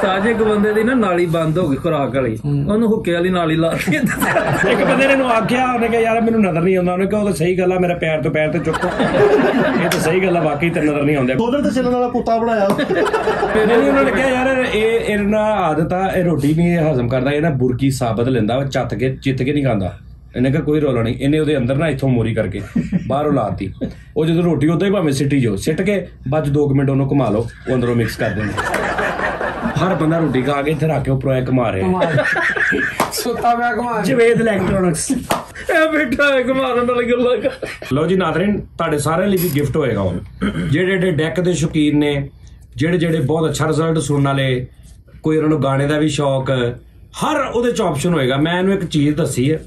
ਸਾਜੇ ਇੱਕ ਬੰਦੇ ਦੀ ਨਾ ਨਾਲੀ ਬੰਦ ਹੋ ਗਈ ਖੁਰਾਕ ਵਾਲੀ, ਉਹਨੂੰ ਹੁੱਕੇ ਵਾਲੀ ਨਾਲੀ ਲਾ ਕੇ ਇੱਕ ਬੰਦੇ ਨੇ ਇਹਨੂੰ ਆਖਿਆ, ਉਹਨੇ ਕਿਹਾ ਯਾਰ ਮੈਨੂੰ ਨਜ਼ਰ ਨਹੀਂ ਆਉਂਦਾ। ਉਹਨੇ ਕਿਹਾ ਉਹ ਤਾਂ ਸਹੀ ਗੱਲ ਆ, ਮੇਰਾ ਪੈਰ ਤੋਂ ਪੈਰ ਤੇ ਚੁੱਕੋ। ਇਹ ਤਾਂ ਸਹੀ ਗੱਲ ਆ, ਵਾਕਈ ਤੇ ਨਜ਼ਰ ਨਹੀਂ ਆਉਂਦਾ। ਉਧਰ ਤੇ ਚੱਲਣ ਵਾਲਾ ਕੁੱਤਾ ਬਣਾਇਆ। ਫਿਰ ਉਹਨਾਂ ਨੇ ਕਿਹਾ ਯਾਰ ਇਹ ਨਾ ਆਦਤ ਆ, ਇਹ ਰੋਟੀ ਨਹੀਂ ਹਜ਼ਮ ਕਰਦਾ, ਇਹ ਨਾ ਬੁਰਕੀ ਸਾਬਤ ਲੈਂਦਾ, ਚਿੱਤ ਕੇ ਨਹੀਂ ਖਾਂਦਾ। ਇਹਨੇ ਕਿਹਾ ਕੋਈ ਰੌਲਾ ਨਹੀਂ। ਇਹਨੇ ਉਹਦੇ ਅੰਦਰ ਨਾ ਇੱਥੋਂ ਮੋਰੀ ਕਰਕੇ ਬਾਹਰੋਂ ਲਾਤੀ। ਉਹ ਜਦੋਂ ਰੋਟੀ ਉਦਾਂ ਹੀ ਭਾਵੇਂ ਸਿੱਟੀ ਜਾਓ, ਸਿੱਟ ਕੇ ਬਾਅਦ 2 ਮਿੰਟ ਉਹਨੂੰ ਘੁਮਾ ਲਓ, ਉਹ ਅੰਦਰੋਂ ਮਿਕਸ ਕਰ ਦਿੰਦੇ। ਹਰ ਬੰਦਾ ਰੋਟੀ ਖਾ ਕੇ ਇੱਥੇ ਰੱਖ ਕੇ ਉੱਪਰੋਂ ਘੁਮਾ ਰਿਹਾ ਸੁੱਤਾ ਪਿਆ ਘੁਮਾ ਜਵੇਦ ਇਲੈਕਟ੍ਰੋਨਿਕਸ। ਇਹ ਬੈਠਾ ਘੁਮਾਉਣ ਵਾਲੀ ਗੱਲਾਂ। ਲਓ ਜੀ ਨਾਜ਼ਰੀਨ, ਤੁਹਾਡੇ ਸਾਰਿਆਂ ਲਈ ਵੀ ਗਿਫਟ ਹੋਏਗਾ ਹੁਣ। ਜਿਹੜੇ ਡੈਕ ਦੇ ਸ਼ੌਕੀਨ ਨੇ, ਜਿਹੜੇ ਬਹੁਤ ਅੱਛਾ ਰਿਜ਼ਲਟ ਸੁਣਨ ਵਾਲੇ, ਕੋਈ ਉਹਨਾਂ ਨੂੰ ਗਾਣੇ ਦਾ ਵੀ ਸ਼ੌਕ, ਹਰ ਉਹਦੇ 'ਚ ਆਪਸ਼ਨ ਹੋਏਗਾ। ਮੈਂ ਇਹਨੂੰ ਇੱਕ ਚੀਜ਼ ਦੱਸੀ ਹੈ,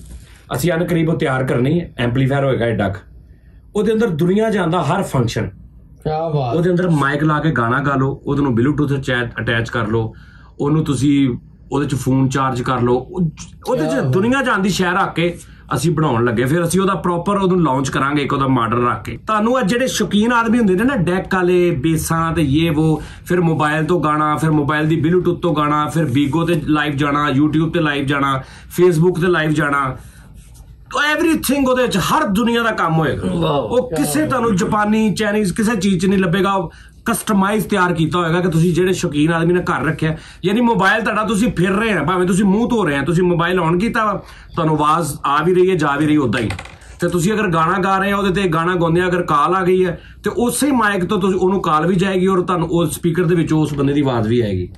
ਅਸੀਂ ਇਹਨੂੰ ਕਰੀਬ ਉਹ ਤਿਆਰ ਕਰਨੀ ਹੈ। ਐਂਪਲੀਫਾਇਰ ਹੋਏਗਾ ਏਡਾ ਕੁ, ਉਹਦੇ ਅੰਦਰ ਦੁਨੀਆ ਜਾਂਦਾ ਹਰ ਫੰਕਸ਼ਨ। ਕਿਆ ਬਾਤ। ਉਹਦੇ ਅੰਦਰ ਮਾਈਕ ਲਾ ਕੇ ਗਾਣਾ ਗਾ ਲਓ, ਉਹਦੇ ਨੂੰ ਬਲੂਟੂਥ ਅਟੈਚ ਕਰ ਲਓ, ਉਹਨੂੰ ਤੁਸੀਂ ਉਹਦੇ 'ਚ ਫੋਨ ਚਾਰਜ ਕਰ ਲਓ, ਉਹਦੇ 'ਚ ਦੁਨੀਆ ਜਾਂਦੀ ਸ਼ਹਿਰ ਰੱਖ ਕੇ ਅਸੀਂ ਬਣਾਉਣ ਲੱਗੇ। ਫਿਰ ਅਸੀਂ ਉਹਦਾ ਪ੍ਰੋਪਰ ਉਹਨੂੰ ਲਾਂਚ ਕਰਾਂਗੇ, ਇੱਕ ਉਹਦਾ ਮਾਡਲ ਰੱਖ ਕੇ। ਤੁਹਾਨੂੰ ਅੱਜ ਜਿਹੜੇ ਸ਼ੌਕੀਨ ਆਦਮੀ ਹੁੰਦੇ ਨੇ ਨਾ, ਡੈਕ ਵਾਲੇ, ਬੇਸਾਂ ਤੇ ਇਹ ਉਹ, ਫਿਰ ਮੋਬਾਈਲ ਤੋਂ ਗਾਣਾ, ਫਿਰ ਮੋਬਾਈਲ ਦੀ ਬਲੂਟੂਥ ਤੋਂ ਗਾਣਾ, ਫਿਰ ਵੀਗੋ ਤੇ ਲਾਈਵ ਜਾਣਾ, YouTube ਤੇ ਲਾਈਵ ਜਾਣਾ, Facebook ਤੇ ਲਾਈਵ ਜਾਣਾ, ਐਵਰੀਥਿੰਗ ਉਹਦੇ ਵਿੱਚ ਹਰ ਦੁਨੀਆ ਦਾ ਕੰਮ ਹੋਏਗਾ। ਉਹ ਕਿਸੇ ਤੁਹਾਨੂੰ ਜਾਪਾਨੀ, ਚਾਈਨੀਜ਼ ਕਿਸੇ ਚੀਜ਼ 'ਚ ਨਹੀਂ ਲੱਭੇਗਾ। ਕਸਟਮਾਈਜ਼ ਤਿਆਰ ਕੀਤਾ ਹੋਏਗਾ ਕਿ ਤੁਸੀਂ ਜਿਹੜੇ ਸ਼ੌਕੀਨ ਆਦਮੀ ਨੇ ਘਰ ਰੱਖਿਆ, ਯਾਨੀ ਮੋਬਾਈਲ ਤੁਹਾਡਾ ਤੁਸੀਂ ਫਿਰ ਰਹੇ ਆ, ਭਾਵੇਂ ਤੁਸੀਂ ਮੂੰਹ ਧੋ ਰਹੇ ਆ, ਤੁਸੀਂ ਮੋਬਾਈਲ ਔਨ ਕੀਤਾ ਵਾ, ਤੁਹਾਨੂੰ ਆਵਾਜ਼ ਆ ਵੀ ਰਹੀ ਹੈ, ਜਾ ਵੀ ਰਹੀ ਉਦਾਂ ਹੀ। ਤੇ ਤੁਸੀਂ ਅਗਰ ਗਾਣਾ ਗਾ ਰਹੇ ਆ, ਉਹਦੇ ਤੇ ਗਾਣਾ ਗਾਉਂਦੇ ਅਗਰ ਕਾਲ ਆ ਗਈ ਹੈ ਤੇ ਉਸੇ ਮਾਈਕ ਤੋਂ ਤੁਸੀਂ ਉਹਨੂੰ ਕਾਲ ਵੀ ਜਾਏਗੀ ਔਰ ਤੁਹਾਨੂੰ ਉਹ ਸਪੀਕਰ ਦੇ ਵਿੱਚ ਉਸ ਬੰਦੇ ਦੀ ਆਵਾਜ਼ ਵੀ ਆਏਗੀ।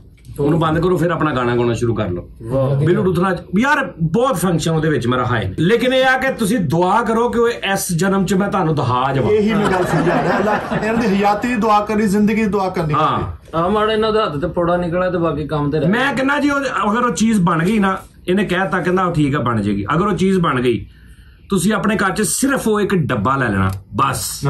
ਉਹਨੂੰ ਬੰਦ ਕਰੋ, ਫਿਰ ਆਪਣਾ ਗਾਣਾ ਗਾਉਣਾ ਸ਼ੁਰੂ ਕਰ ਲਓ। ਬਲੂਟੂਥ ਨਾਲ ਯਾਰ ਬਹੁਤ ਫੰਕਸ਼ਨ ਉਹਦੇ ਵਿੱਚ ਮੇਰਾ ਹਾਈ। ਲੇਕਿਨ ਇਹ ਆ ਕਿ ਤੁਸੀਂ ਦੁਆ ਕਰੋ ਕਿ ਉਹ ਇਸ ਜਨਮ 'ਚ ਮੈਂ ਤੁਹਾਨੂੰ ਦਿਖਾ ਜਾਵਾਂ। ਇਹੀ ਮੈਂ ਗੱਲ ਸਮਝਾ ਰਿਹਾ। ਅੱਲਾਹ ਇਹਨਾਂ ਦੀ ਹਯਾਤੀ ਦੀ ਦੁਆ ਕਰਨੀ, ਜ਼ਿੰਦਗੀ ਦੀ ਦੁਆ ਕਰਨੀ। ਹਾਂ ਮਾੜੇ ਇਹਨਾਂ ਦੇ ਹੱਥ ਤੇ ਫੋੜਾ ਨਿਕਲਿਆ ਤੇ ਬਾਕੀ ਕੰਮ ਤੇ ਮੈਂ ਕਹਿੰਦਾ ਜੀ ਅਗਰ ਉਹ ਚੀਜ਼ ਬਣ ਗਈ ਨਾ, ਇਹਨੇ ਕਹਿਤਾ ਕਹਿੰਦਾ ਠੀਕ ਆ ਬਣ ਜਾਏਗੀ। ਅਗਰ ਉਹ ਚੀਜ਼ ਬਣ ਗਈ, ਤੁਸੀਂ ਆਪਣੇ ਘਰ 'ਚ ਸਿਰਫ ਉਹ ਇੱਕ ਡੱਬਾ ਲੈ ਲੈਣਾ ਬਸ।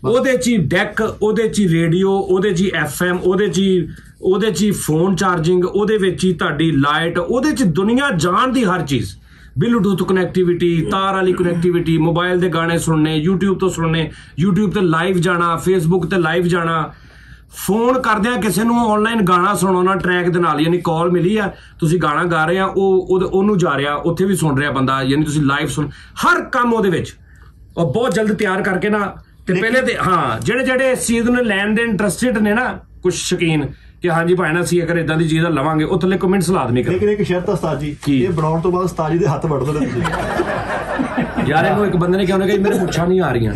ਉਹਦੇ 'ਚ ਹੀ ਡੈਕ, ਉਹਦੇ 'ਚ ਹੀ ਰੇਡੀਓ, ਉਹਦੇ 'ਚ ਹੀ FM, ਉਹਦੇ 'ਚ ਹੀ ਫੋਨ ਚਾਰਜਿੰਗ, ਉਹਦੇ ਵਿੱਚ ਹੀ ਤੁਹਾਡੀ ਲਾਈਟ, ਉਹਦੇ 'ਚ ਦੁਨੀਆ ਜਾਣ ਦੀ ਹਰ ਚੀਜ਼, ਬਲੂਟੂਥ ਕਨੈਕਟੀਵਿਟੀ, ਤਾਰ ਵਾਲੀ ਕਨੈਕਟੀਵਿਟੀ, ਮੋਬਾਈਲ ਦੇ ਗਾਣੇ ਸੁਣਨੇ, YouTube ਤੋਂ ਸੁਣਨੇ, YouTube ਤੇ ਲਾਈਵ ਜਾਣਾ, Facebook ਤੇ ਲਾਈਵ ਜਾਣਾ, ਫੋਨ ਕਰਦਿਆਂ ਕਿਸੇ ਨੂੰ ਆਨਲਾਈਨ ਗਾਣਾ ਸੁਣਾਉਣਾ ਟਰੈਕ ਦੇ ਨਾਲ, ਯਾਨੀ ਕਾਲ ਮਿਲੀ ਆ, ਤੁਸੀਂ ਗਾਣਾ ਗਾ ਰਹੇ ਆ, ਉਹਨੂੰ ਜਾ ਰਿਹਾ, ਉੱਥੇ ਵੀ ਸੁਣ ਰਿਹਾ ਬੰਦਾ, ਯਾਨੀ ਤੁਸੀਂ ਲਾਈਵ ਸੁਣ, ਹਰ ਕੰਮ ਉਹਦੇ ਵਿੱਚ ਉਹ ਬਹੁਤ ਜਲਦ ਤਿਆਰ ਕਰਕੇ ਨਾ। ਤੇ ਪਹਿਲੇ ਤੇ ਹਾਂ ਜਿਹੜੇ ਇਸ ਚੀਜ਼ ਨੂੰ ਲੈਣ ਦੇ ਇੰਟਰਸਟਿਡ ਨੇ ਨਾ ਕੁਝ ਸ਼ੌਕੀਨ ਕਿ ਹਾਂਜੀ ਭਾਈ ਨਾ ਅਸੀਂ ਅਗਰ ਇਦਾਂ ਦੀ ਚੀਜ਼ ਲਵਾਂਗੇ, ਉਹ ਥੱਲੇ ਕਮੈਂਟਸ ਲਾਜ਼ਮੀ ਕਰੋ। ਲੇਕਿਨ ਇੱਕ ਸ਼ਰਤ ਆ ਉਸਤਾਦ ਜੀ, ਇਹ ਬਣਾਉਣ ਤੋਂ ਬਾਅਦ ਉਸਤਾਦ ਜੀ ਦੇ ਹੱਥ ਵੱਢ ਦੋ ਤੁਸੀਂ। ਯਾਰ ਇਹਨੂੰ ਇੱਕ ਬੰਦੇ ਨੇ ਕਿਹਾ, ਉਹਨੇ ਕਿਹਾ ਮੇਰੇ ਮੁੱਛਾਂ ਨਹੀਂ ਆ ਰਹੀਆਂ,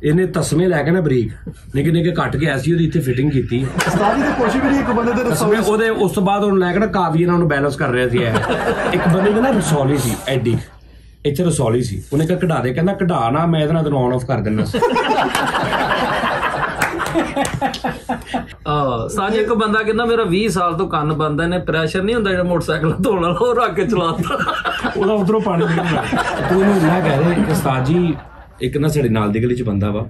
ਇਹਨੇ ਤਸਮੇ ਲੈ ਕੇ ਨਾ ਬਰੀਕ ਨਿੱਕੇ ਕੱਟ ਕੇ ਐਸੀ ਉਹਦੀ ਇੱਥੇ ਫਿਟਿੰਗ ਕੀਤੀ। ਉਸਤਾਦ ਜੀ ਦੀ ਕੋਸ਼ਿਸ਼ ਵੀ ਨਹੀਂ ਇੱਕ ਬੰਦੇ ਦੇ ਤਸਮੇ ਉਹਦੇ, ਉਸ ਤੋਂ ਬਾਅਦ ਉਹਨੂੰ ਲੈ ਕੇ ਨਾ ਕਾਫੀ ਇਹਨਾਂ ਨੂੰ ਬੈਲੈਂਸ ਕਰ ਰਿਹਾ ਸੀ। ਇੱਕ ਬੰਦੇ ਦੇ ਨਾ ਰਸੌਲੀ ਸੀ ਐਡੀ, ਇੱਥੇ ਰਸੌਲੀ ਸੀ, ਉਹਨੇ ਕਿਹਾ ਕਢਾ ਦੇ, ਕਹਿੰਦਾ ਕਢਾ ਨਾ, ਮੈਂ ਇਹਦੇ ਨਾਲ ਤੈਨੂੰ ਆਨ ਆਫ ਕਰ ਦਿੰਦਾ। ਸਾਜ ਇੱਕ ਬੰਦਾ ਕਹਿੰਦਾ ਮੇਰਾ 20 ਸਾਲ ਤੋਂ ਕੰਨ ਬੰਦ ਨੇ, ਪ੍ਰੈਸ਼ਰ ਨਹੀਂ ਹੁੰਦਾ ਜਿਹੜਾ ਮੋਟਰਸਾਈਕਲ ਧੋਣ ਵਾਲਾ, ਉਹ ਰੱਖ ਕੇ ਚਲਾਤਾ, ਉਹਦਾ ਉਧਰੋਂ ਪਾਣੀ ਨਿਕਲਦਾ। ਤੂੰ ਇਹਨੂੰ ਇੰਨਾ ਕਹਿ ਦੇ ਕਿ ਉਸਤਾਦ ਜੀ ਇੱਕ ਨਾ ਸਾਡੇ ਨਾਲ ਦੀ ਗਲੀ 'ਚ ਬੰਦਾ ਵਾ,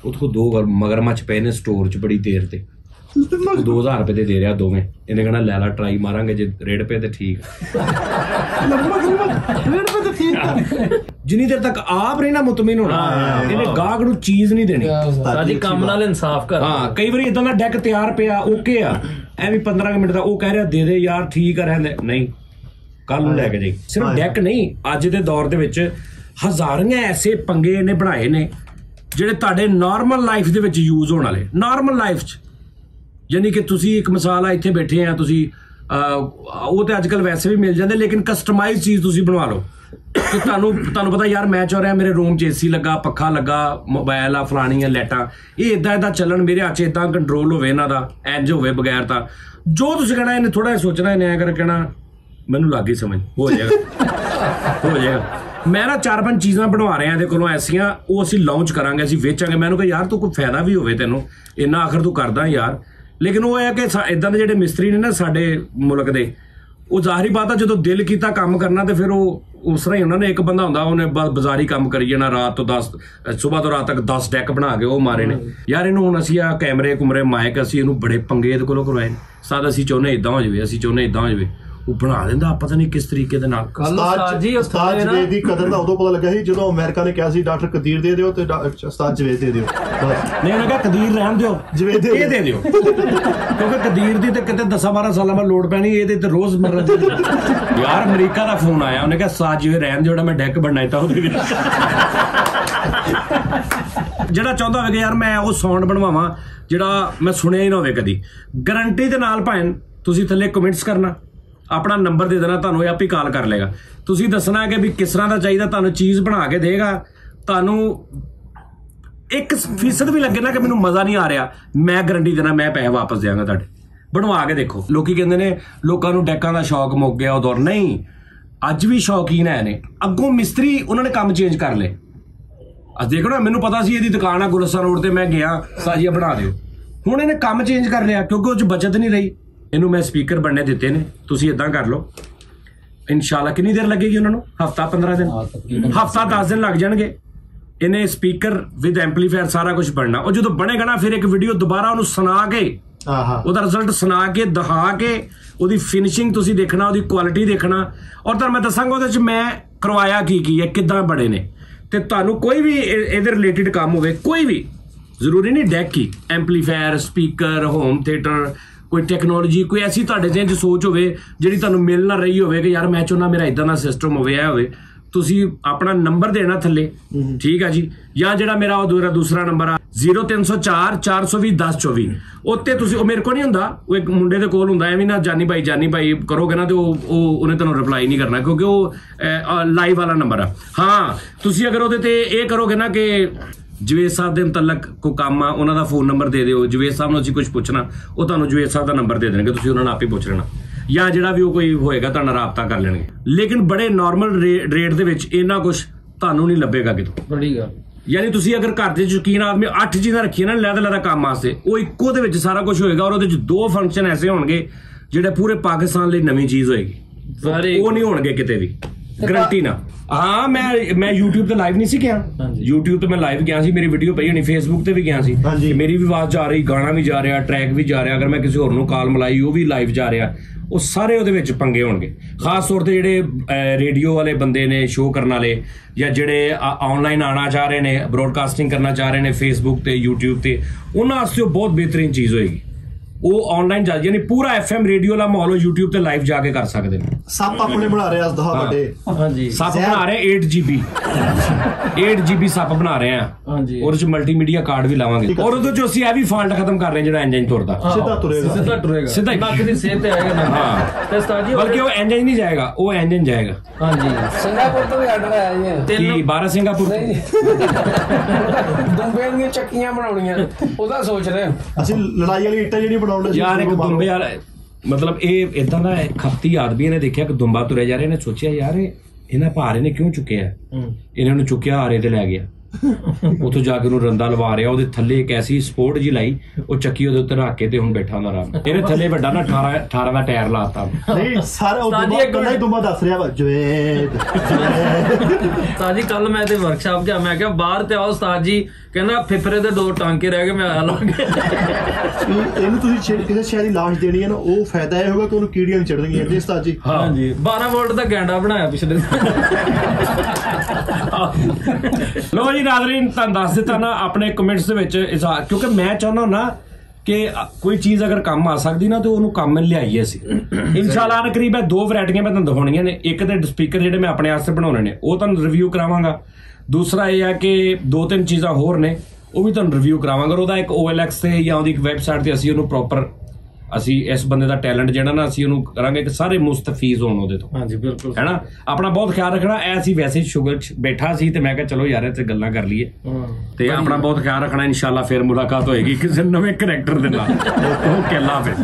ਉੱਥੋਂ 2 ਮਗਰਮੱਛ ਪਏ ਨੇ ਸਟੋਰ 'ਚ ਬੜੀ ਦੇਰ ਤੇ, 2000 ਰੁਪਏ ਦੇ ਰਿਹਾ ਦੋਵੇਂ, ਇਹਨੇ ਕਹਿਣਾ ਲੈ ਲਾ ਟਰਾਈ ਮਾਰਾਂਗੇ, ਜੇ ਰੇਡ ਪਏ ਤੇ ਠੀਕ। ਜਿੰਨੀ ਦੇਰ ਤੱਕ ਆਪ ਨਹੀਂ ਨਾ ਮੁਤਮਿਨ ਹੋਣਾ, ਇਹਨੇ ਗਾਹਕ ਨੂੰ ਚੀਜ਼ ਨਹੀਂ ਦੇਣੀ। ਸਾਡੀ ਕੰਮ ਨਾਲ ਇਨਸਾਫ ਕਰ। ਹਾਂ ਕਈ ਵਾਰੀ ਇਦਾਂ ਦਾ ਡੈਕ ਤਿਆਰ ਪਿਆ ਓਕੇ ਆ, ਐਵੇਂ 15 ਮਿੰਟ ਦਾ ਉਹ ਕਹਿ ਰਿਹਾ ਦੇ ਦੇ ਯਾਰ ਠੀਕ ਆ, ਰਹਿੰਦੇ ਨਹੀਂ ਕੱਲ ਨੂੰ ਲੈ ਕੇ ਜਾਈ। ਸਿਰਫ ਡੈਕ ਨਹੀਂ, ਅੱਜ ਦੇ ਦੌਰ ਦੇ ਵਿੱਚ ਹਜ਼ਾਰਾਂ ਐਸੇ ਪੰਗੇ ਇਹਨੇ ਬਣਾਏ ਨੇ ਜਿਹੜੇ ਤੁਹਾਡੇ ਨਾਰਮਲ ਲਾਈਫ ਦੇ ਵਿੱਚ ਯੂਜ਼ ਹੋਣ ਵਾਲੇ, ਨਾਰਮਲ ਲਾਈਫ 'ਚ, ਯਾਨੀ ਕਿ ਤੁਸੀਂ ਇੱਕ ਮਿਸਾਲ ਆ ਇੱਥੇ ਬੈਠੇ ਆ ਤੁਸੀਂ, ਉਹ ਤੇ ਅੱਜ ਕੱਲ ਵੈਸੇ ਵੀ ਮਿਲ ਜਾਂਦੇ, ਲੇਕਿਨ ਕਸਟਮਾਈਜ਼ ਚੀਜ਼ ਤੁਸੀਂ ਬਣਵਾ ਲਓ ਕਿ ਤੁਹਾਨੂੰ ਪਤਾ ਯਾਰ ਮੈਂ ਚਾਹ ਰਿਹਾ ਮੇਰੇ ਰੂਮ 'ਚ ਏਸੀ ਲੱਗਾ, ਪੱਖਾ ਲੱਗਾ, ਮੋਬਾਈਲ ਆ, ਫਲਾਣੀਆਂ ਲਾਈਟਾਂ, ਇਹ ਇਦਾਂ ਚੱਲਣ, ਮੇਰੇ ਹੱਥ 'ਚ ਇਦਾਂ ਕੰਟਰੋਲ ਹੋਵੇ ਇਹਨਾਂ ਦਾ, ਇੰਜ ਹੋਵੇ ਬਗੈਰ ਤਾਂ ਜੋ ਤੁਸੀਂ ਕਹਿਣਾ ਇਹਨੇ ਥੋੜਾ ਜਿਹਾ ਸੋਚਣਾ, ਇਹਨੇ ਐਂ ਕਰ ਕਹਿਣਾ ਮੈਨੂੰ ਲੱਗ ਗਈ ਸਮਝ, ਹੋ ਜਾਏਗਾ। ਮੈਂ ਨਾ 4-5 ਚੀਜ਼ਾਂ ਬਣਵਾ ਰਿਹਾ ਇਹਦੇ ਕੋਲੋਂ ਐਸੀਆਂ, ਉਹ ਅਸੀਂ ਲਾਂਚ ਕਰਾਂਗੇ, ਅਸੀਂ ਵੇਚਾਂਗੇ। ਮੈਨੂੰ ਕਿਹਾ ਯਾਰ ਤੂੰ ਕੋਈ ਫਾਇਦਾ ਵੀ ਹੋਵੇ ਤੈਨੂੰ ਇੰਨਾ, ਆਖਰ ਤੂੰ ਕਰਦਾ ਯਾਰ। ਲੇਕਿਨ ਉਹ ਹੈ ਕਿ ਇਦਾਂ ਦੇ ਜਿਹੜੇ ਮਿਸਤਰੀ ਨੇ ਨਾ ਸਾਡੇ ਮੁਲਕ ਦੇ, ਉਹ ਜ਼ਾਹਰੀ ਬਾਤ ਆ ਜਦੋਂ ਦਿਲ ਕੀਤਾ ਕੰਮ ਕਰਨਾ ਤੇ ਫਿਰ ਉਹ ਉਸ ਤਰ੍ਹਾਂ ਹੀ ਉਹਨਾਂ ਨੇ, ਇੱਕ ਬੰਦਾ ਹੁੰਦਾ ਉਹਨੇ ਬਾਜ਼ਾਰੀ ਕੰਮ ਕਰੀ ਜਾਣਾ, ਰਾਤ ਤੋਂ 10 ਸਵੇਰ ਤੋਂ ਰਾਤ ਤੱਕ 10 ਡੈਕ ਬਣਾ ਕੇ ਉਹ ਮਾਰੇ ਨੇ। ਯਾਰ ਇਹਨੂੰ ਹੁਣ ਅਸੀਂ ਆ ਕੈਮਰੇ ਕੁਮਰੇ ਮਾਈਕ, ਅਸੀਂ ਇਹਨੂੰ ਬੜੇ ਪੰਗੇ ਇਹਦੇ ਕੋਲੋਂ ਕਰਵਾਏ। ਸਾਡਾ ਅਸੀਂ ਚਾਹੁੰਦੇ ਇਦਾਂ ਹੋ ਜਾਵੇ, ਅਸੀਂ ਚਾਹੁੰਦੇ ਇਦਾਂ ਹੋ ਜਾਵੇ, ਉਹ ਬਣਾ ਦਿੰਦਾ ਪਤਾ ਨਹੀਂ ਕਿਸ ਤਰੀਕੇ ਦੇ ਨਾਲ। ਉਸਤਾਦ ਜਵੇਦ ਦੀ ਕਦਰ ਤਾਂ ਉਦੋਂ ਪਤਾ ਲੱਗਾ ਸੀ ਜਦੋਂ ਅਮਰੀਕਾ ਨੇ ਕਿਹਾ ਸੀ ਡਾਕਟਰ ਕਦੀਰ ਦੇ ਦਿਓ ਤੇ ਉਸਤਾਦ ਜਵੇਦ ਦੇ ਦਿਓ। ਨਹੀਂ ਉਹਨੇ ਕਿਹਾ ਕਦੀਰ ਰਹਿਣ ਦਿਓ, ਜਵੇਦ ਇਹ ਦੇ ਦਿਓ, ਕਿਉਂਕਿ ਕਦੀਰ ਦੀ ਤੇ ਕਿਤੇ 10-12 ਸਾਲਾਂ ਬਾਅਦ ਲੋੜ ਪੈਣੀ, ਇਹਦੇ ਤੇ ਰੋਜ਼ ਮਰਨਾ। ਯਾਰ ਅਮਰੀਕਾ ਦਾ ਫੋਨ ਆਇਆ, ਉਹਨੇ ਕਿਹਾ ਉਸਤਾਦ ਜੀ ਰਹਿਣ ਦਿਓ, ਮੈਂ ਡੈਕ ਬਣਾਇਆ ਤਾਂ ਉਹਦੇ ਵਿੱਚ। ਜਿਹੜਾ ਚਾਹੁੰਦਾ ਹੋਵੇ ਕਿ ਯਾਰ ਮੈਂ ਉਹ ਸਾਊਂਡ ਬਣਵਾਵਾਂ ਜਿਹੜਾ ਮੈਂ ਸੁਣਿਆ ਹੀ ਨਾ ਹੋਵੇ ਕਦੀ, ਗਰੰਟੀ ਦੇ ਨਾਲ ਭਾਵੇਂ ਤੁਸੀਂ ਥੱਲੇ ਕਮੈਂਟਸ ਕਰਨਾ, ਆਪਣਾ ਨੰਬਰ ਦੇ ਦੇਣਾ, ਤੁਹਾਨੂੰ ਇਹ ਆਪੇ ਕਾਲ ਕਰ ਲੇਗਾ। ਤੁਸੀਂ ਦੱਸਣਾ ਕਿ ਵੀ ਕਿਸ ਤਰ੍ਹਾਂ ਦਾ ਚਾਹੀਦਾ, ਤੁਹਾਨੂੰ ਚੀਜ਼ ਬਣਾ ਕੇ ਦੇਗਾ। ਤੁਹਾਨੂੰ 1% ਵੀ ਲੱਗੇ ਨਾ ਕਿ ਮੈਨੂੰ ਮਜ਼ਾ ਨਹੀਂ ਆ ਰਿਹਾ, ਮੈਂ ਗਰੰਟੀ ਦੇਣਾ ਮੈਂ ਪੈਸੇ ਵਾਪਸ ਦਿਆਂਗਾ ਤੁਹਾਡੇ। ਬਣਵਾ ਕੇ ਦੇਖੋ। ਲੋਕੀ ਕਹਿੰਦੇ ਨੇ ਲੋਕਾਂ ਨੂੰ ਡੈਕਾਂ ਦਾ ਸ਼ੌਕ ਮੁੱਕ ਗਿਆ ਉਹ ਦੌਰ, ਨਹੀਂ ਅੱਜ ਵੀ ਸ਼ੌਕੀਨ ਹੈ ਨੇ। ਅੱਗੋਂ ਮਿਸਤਰੀ ਉਹਨਾਂ ਨੇ ਕੰਮ ਚੇਂਜ ਕਰ ਲਏ। ਅੱਜ ਦੇਖੋ ਨਾ, ਮੈਨੂੰ ਪਤਾ ਸੀ ਇਹਦੀ ਦੁਕਾਨ ਆ ਗੁਲਸਤਾਨ ਰੋਡ ਤੇ, ਮੈਂ ਗਿਆ ਸਾਜੀਆ ਬਣਾ ਦਿਓ, ਹੁਣ ਇਹਨੇ ਕੰਮ ਚੇਂਜ ਕਰ ਲਿਆ ਕਿਉਂਕਿ ਉਹ 'ਚ ਬਚਤ ਨਹੀਂ ਰਹੀ। ਇਹਨੂੰ ਮੈਂ ਸਪੀਕਰ ਬਣਨੇ ਦਿੱਤੇ ਨੇ, ਤੁਸੀਂ ਇਦਾਂ ਕਰ ਲਓ ਇਨਸ਼ਾਅੱਲਾ। ਕਿੰਨੀ ਦੇਰ ਲੱਗੇਗੀ ਉਹਨਾਂ ਨੂੰ? ਹਫਤਾ 15 ਦਿਨ, ਹਫਤਾ 10 ਦਿਨ ਲੱਗ ਜਾਣਗੇ। ਇਹਨੇ ਸਪੀਕਰ ਵਿਦ ਐਂਪਲੀਫਾਇਰ ਸਾਰਾ ਕੁਝ ਬਣਨਾ। ਉਹ ਜਦੋਂ ਬਣੇਗਾ ਨਾ ਫਿਰ ਇੱਕ ਵੀਡੀਓ ਦੁਬਾਰਾ ਉਹਨੂੰ ਸੁਣਾ ਕੇ, ਉਹਦਾ ਰਿਜ਼ਲਟ ਸੁਣਾ ਕੇ ਦਿਖਾ ਕੇ, ਉਹਦੀ ਫਿਨਿਸ਼ਿੰਗ ਤੁਸੀਂ ਦੇਖਣਾ, ਉਹਦੀ ਕੁਆਲਿਟੀ ਦੇਖਣਾ। ਔਰ ਤੁਹਾਨੂੰ ਮੈਂ ਦੱਸਾਂਗਾ ਉਹਦੇ 'ਚ ਮੈਂ ਕਰਵਾਇਆ ਕੀ ਹੈ, ਕਿੱਦਾਂ ਬਣੇ ਨੇ। ਤੇ ਤੁਹਾਨੂੰ ਕੋਈ ਵੀ ਇਹਦੇ ਰਿਲੇਟਿਡ ਕੰਮ ਹੋਵੇ, ਕੋਈ ਵੀ, ਜ਼ਰੂਰੀ ਨਹੀਂ ਡੈਕ ਹੀ, ਐਂਪਲੀਫਾਇਰ, ਸਪੀਕਰ, ਹੋਮ ਥੀਏਟਰ, ਕੋਈ ਟੈਕਨੋਲੋਜੀ, ਕੋਈ ਐਸੀ ਤੁਹਾਡੇ ਜਿਹੇ ਸੋਚ ਹੋਵੇ ਜਿਹੜੀ ਤੁਹਾਨੂੰ ਮਿਲ ਨਾ ਰਹੀ ਹੋਵੇ ਕਿ ਯਾਰ ਮੈਂ ਚਾਹੁੰਦਾ ਮੇਰਾ ਇਦਾਂ ਦਾ ਸਿਸਟਮ ਹੋਵੇ, ਇਹ ਹੋਵੇ, ਤੁਸੀਂ ਆਪਣਾ ਨੰਬਰ ਦੇਣਾ ਥੱਲੇ, ਠੀਕ ਆ ਜੀ। ਜਾਂ ਜਿਹੜਾ ਮੇਰਾ ਉਹ ਦੂਸਰਾ ਨੰਬਰ ਆ 0304 420 1024, ਉੱਤੇ ਤੁਸੀਂ, ਉਹ ਮੇਰੇ ਕੋਲ ਨਹੀਂ ਹੁੰਦਾ, ਉਹ ਇੱਕ ਮੁੰਡੇ ਦੇ ਕੋਲ ਹੁੰਦਾ। ਐਵੇਂ ਨਾ ਜਾਨੀ ਭਾਈ ਕਰੋਗੇ ਨਾ ਤੇ ਉਹਨੇ ਤੁਹਾਨੂੰ ਰਿਪਲਾਈ ਨਹੀਂ ਕਰਨਾ ਕਿਉਂਕਿ ਉਹ ਲਾਈਵ ਵਾਲਾ ਨੰਬਰ ਆ। ਹਾਂ ਤੁਸੀਂ ਅਗਰ ਉਹਦੇ ਤੇ ਇਹ ਕਰੋਗੇ ਨਾ ਕਿ ਜਵੇਦ ਸਾਹਿਬ ਦੇ ਮੁਤਲਕ ਕੋਈ ਕੰਮ ਆ, ਉਹਨਾਂ ਦਾ ਫੋਨ ਨੰਬਰ ਦੇ ਦਿਓ, ਜਵੇਦ ਸਾਹਿਬ ਨੂੰ ਅਸੀਂ ਕੁਝ ਪੁੱਛਣਾ, ਉਹ ਤੁਹਾਨੂੰ ਜਵੇਦ ਸਾਹਿਬ ਦਾ ਨੰਬਰ ਦੇ ਦੇਣਗੇ, ਤੁਸੀਂ ਉਹਨਾਂ ਨਾਲ ਆਪੇ ਪੁੱਛ ਲੈਣਾ, ਜਾਂ ਜਿਹੜਾ ਵੀ ਉਹ ਕੋਈ ਹੋਏਗਾ ਤੁਹਾਡਾ ਰਾਬਤਾ ਕਰ ਲੈਣਗੇ। ਲੇਕਿਨ ਬੜੇ ਨਾਰਮਲ ਰੇਟ ਦੇ ਵਿੱਚ ਇੰਨਾ ਕੁਝ ਤੁਹਾਨੂੰ ਨਹੀਂ ਲੱਭੇਗਾ ਕਿਤੋਂ। ਬੜੀ ਗੱਲ, ਯਾਨੀ ਤੁਸੀਂ ਅਗਰ ਘਰ ਦੇ ਸ਼ੌਕੀਨ ਆਦਮੀ 8 ਚੀਜ਼ਾਂ ਰੱਖੀਆਂ ਨਾ ਲੈਦਾ ਕੰਮ ਵਾਸਤੇ, ਉਹ ਇੱਕੋ ਦੇ ਵਿੱਚ ਸਾਰਾ ਕੁਝ ਹੋਏਗਾ। ਔਰ ਉਹਦੇ 'ਚ 2 ਫੰਕਸ਼ਨ ਐਸੇ ਹੋਣਗੇ ਜਿਹੜੇ ਪੂਰੇ ਪਾਕਿਸਤਾਨ ਲਈ ਨਵੀਂ ਚੀਜ਼ ਹੋਏਗੀ, ਉਹ ਨਹੀਂ ਹੋਣਗੇ ਕਿਤੇ ਵੀ। ਗਰੰਟੀ ਨਾ। ਹਾਂ ਮੈਂ YouTube ਤੇ ਲਾਈਵ ਨਹੀਂ ਸੀ ਗਿਆ, YouTube ਤੇ ਮੈਂ ਲਾਈਵ ਗਿਆ ਸੀ, ਮੇਰੀ ਵੀਡੀਓ ਪਈ ਹੋਣੀ, Facebook ਤੇ ਵੀ ਗਿਆ ਸੀ, ਮੇਰੀ ਵੀ ਆਵਾਜ਼ ਜਾ ਰਹੀ, ਗਾਣਾ ਵੀ ਜਾ ਰਿਹਾ, ਟਰੈਕ ਵੀ ਜਾ ਰਿਹਾ, ਅਗਰ ਮੈਂ ਕਿਸੇ ਹੋਰ ਨੂੰ ਕਾਲ ਮਲਾਈ ਉਹ ਵੀ ਲਾਈਵ ਜਾ ਰਿਹਾ, ਉਹ ਸਾਰੇ ਉਹਦੇ ਵਿੱਚ ਪੰਗੇ ਹੋਣਗੇ। ਖਾਸ ਤੌਰ ਤੇ ਜਿਹੜੇ ਰੇਡੀਓ ਵਾਲੇ ਬੰਦੇ ਨੇ, ਸ਼ੋਅ ਕਰਨ ਵਾਲੇ, ਜਾਂ ਜਿਹੜੇ ਆਨਲਾਈਨ ਆਉਣਾ ਚਾਹ ਰਹੇ ਨੇ, ਬ੍ਰੌਡਕਾਸਟਿੰਗ ਕਰਨਾ ਚਾਹ ਰਹੇ ਨੇ Facebook ਤੇ YouTube ਤੇ, ਉਹਨਾਂ ਵਾਸਤੇ ਉਹ ਬਹੁਤ ਬਿਹਤਰੀਨ ਚੀਜ਼ ਹੋਏਗੀ। ਉਹ ਆਨਲਾਈਨ ਜਾ, ਯਾਨੀ ਪੂਰਾ FM ਰੇਡੀਓ ਵਾਲਾ ਮਾਹੌਲ YouTube ਤੇ ਲਾਈਵ ਜਾ ਕੇ ਕਰ ਸਕਦੇ ਨੇ। ਸੱਪ ਆਪਣੇ ਬਣਾ ਰਹੇ ਆ ਦਹਾ ਵੱਡੇ, ਹਾਂਜੀ ਸੱਪ ਬਣਾ ਰਹੇ 8GB ਸੱਪ ਬਣਾ ਰਹੇ ਆ, ਹਾਂਜੀ, ਉਹਦੇ ਚ ਮਲਟੀਮੀਡੀਆ ਕਾਰਡ ਵੀ ਲਾਵਾਂਗੇ, ਔਰ ਉਹਦੇ ਚ ਅਸੀਂ ਇਹ ਵੀ ਫਾਲਟ ਖਤਮ ਕਰ ਰਹੇ ਜਿਹੜਾ ਇੰਜਨ ਤੁਰਦਾ, ਸਿੱਧਾ ਟੁਰੇਗਾ ਸਿੱਧਾ ਨੱਕ ਦੀ ਸਿਹਤ ਤੇ ਆਏਗਾ ਨਾ। ਹਾਂ ਤੇ ਉਸਤਾਦ ਜੀ ਬਲਕਿ ਉਹ ਇੰਜਨ ਨਹੀਂ ਜਾਏਗਾ, ਉਹ ਇੰਜਨ ਜਾਏਗਾ। ਹਾਂਜੀ ਸਿੰਗਾਪੁਰ ਤੋਂ ਵੀ ਆਰਡਰ ਆਇਆ ਜੀ। ਕੀ 12 ਸਿੰਗਾਪੁਰ ਨਹੀਂ ਦੁੰਬੇ ਦੀਆਂ ਚੱਕੀਆਂ ਬਣਾਉਣੀਆਂ, ਉਹਦਾ ਸੋਚ ਰਹੇ ਅਸੀਂ ਲੜਾਈ ਵਾਲੀ ਇੱਟਾਂ ਜਿਹੜੀ ਬਣਾਉਣ ਲੱਗੇ ਯਾਰ। ਇੱਕ ਦੁੰਬੇ ਵਾਲਾ ਮਤਲਬ ਇਹ ਇਦਾਂ ਦਾ ਖਪਤੀ ਆਦਮੀ ਨੇ ਦੇਖਿਆ ਕਿ ਦੁੰਬਾ ਤੁਰਿਆ ਜਾ ਰਿਹਾ, ਇਹਨੇ ਸੋਚਿਆ ਯਾਰ ਇਹਨਾਂ ਭਾਰੇ ਨੇ ਕਿਉਂ ਚੁੱਕਿਆ, ਇਹਨਾਂ ਨੂੰ ਚੁੱਕਿਆ ਹਾਰੇ ਤੇ ਲੈ ਗਿਆ, ਉੱਥੋਂ ਜਾ ਕੇ ਉਹਨੂੰ ਰੰਦਾ ਲਵਾ ਰਿਹਾ, ਉਹਦੇ ਥੱਲੇ ਇੱਕ ਐਸੀ ਸਪੋਰਟ ਜੀ ਲਾਈ, ਉਹ ਚੱਕੀ ਉਹਦੇ ਉੱਤੇ ਰੱਖ ਕੇ ਤੇ ਹੁਣ ਬੈਠਾ ਹੁੰਦਾ ਆਰਾਮ। ਇਹਨੇ ਥੱਲੇ ਵੱਡਾ ਨਾ 18 ਦਾ ਟਾਇਰ ਲਾਤਾ। ਨਹੀਂ ਸਾਰਾ ਉਹ ਦੁੰਬਾ ਦੱਸ ਰਿਹਾ ਵਾ ਜਵੇਦ। ਉਸਤਾਦ ਜੀ ਕੱਲ ਮੈਂ ਤੇ ਵਰਕਸ਼ਾਪ ਗਿਆ, ਮੈਂ ਕਿਹਾ ਬਾਹਰ ਤੇ ਆਓ ਉਸਤਾਦ ਜੀ, ਕਹਿੰਦਾ ਫਿਫਰੇ ਦੇ 2 ਟਾਂਕੇ ਰਹਿ ਗਏ, ਮੈਂ ਆ ਲਾਂਗੇ। ਇਹਨੂੰ ਤੁਸੀਂ ਕਿਸੇ ਸ਼ਹਿਰ ਦੀ ਲਾਸ਼ ਦੇਣੀ ਹੈ ਨਾ, ਉਹ ਫਾਇਦਾ ਇਹ ਹੋਗਾ ਕਿ ਉਹਨੂੰ ਕੀੜੀਆਂ ਨਹੀਂ ਚੜਨਗੀਆਂ ਜੀ ਉਸਤਾਦ ਜੀ। ਹਾਂਜੀ 12 ਵੋਲਟ ਦਾ ਗੈਂਡਾ ਬਣਾਇਆ ਪਿਛਲੇ। ਲੋ ਜੀ ਨਾਜ਼ਰੀਨ, ਤੁਹਾਨੂੰ ਦੱਸ ਦਿੱਤਾ ਨਾ ਆਪਣੇ ਕਮੈਂਟਸ ਦੇ ਵਿੱਚ, ਕਿਉਂਕਿ ਮੈਂ ਚਾਹੁੰਦਾ ਨਾ ਕਿ ਕੋਈ ਚੀਜ਼ ਅਗਰ ਕੰਮ ਆ ਸਕਦੀ ਨਾ ਤੇ ਉਹਨੂੰ ਕੰਮ ਲਿਆਈਏ ਅਸੀਂ। ਇਨਸ਼ਾਅੱਲਾ ਕਰੀਬ 2 ਵੈਰਾਈਟੀਆਂ ਮੈਂ ਤੁਹਾਨੂੰ ਦਿਖਾਉਣੀਆਂ ਨੇ। ਇੱਕ ਤੇ ਸਪੀਕਰ ਜਿਹੜੇ ਮੈਂ ਆਪਣੇ ਵਾਸਤੇ ਬਣਾਉਣੇ ਨੇ, ਉਹ ਤੁਹਾਨੂੰ ਰਿਵਿਊ ਕਰਾਵਾਂਗਾ। ਦੂਸਰਾ ਇਹ ਹੈ ਕਿ 2-3 ਚੀਜ਼ਾਂ ਹੋਰ ਨੇ, ਉਹ ਵੀ ਤੁਹਾਨੂੰ ਰਿਵਿਊ ਕਰਾਵਾਂਗਾ। ਉਹਦਾ ਇੱਕ OLX ਤੇ ਜਾਂ ਉਹਦੀ ਇੱਕ ਵੈਬਸਾਈਟ ਤੇ ਅਸੀਂ ਉਹਨੂੰ ਪ੍ਰੋਪਰ, ਅਸੀਂ ਇਸ ਬੰਦੇ ਦਾ ਟੈਲੈਂਟ ਜਿਹੜਾ ਨਾ ਅਸੀਂ ਉਹਨੂੰ ਕਰਾਂਗੇ ਕਿ ਸਾਰੇ ਮੁਸਤਫੀਜ਼ ਹੋਣ ਉਹਦੇ ਤੋਂ। ਹਾਂਜੀ ਬਿਲਕੁਲ ਹੈ ਨਾ। ਆਪਣਾ ਬਹੁਤ ਖਿਆਲ ਰੱਖਣਾ। ਐ ਅਸੀਂ ਵੈਸੇ ਸ਼ੂਗਰ ਬੈਠਾ ਸੀ ਤੇ ਮੈਂ ਕਿਹਾ ਚਲੋ ਯਾਰ ਇੱਥੇ ਗੱਲਾਂ ਕਰ ਲਈਏ, ਤੇ ਆਪਣਾ ਬਹੁਤ ਖਿਆਲ ਰੱਖਣਾ। ਇਨਸ਼ਾਅੱਲਾ ਫਿਰ ਮੁਲਾਕਾਤ ਹੋਏਗੀ ਕਿਸੇ ਨਵੇਂ ਕਰੈਕਟਰ ਦੇ ਨਾਲ। ਓਕੇ, ਅੱਲਾ ਹਾਫਿਜ਼।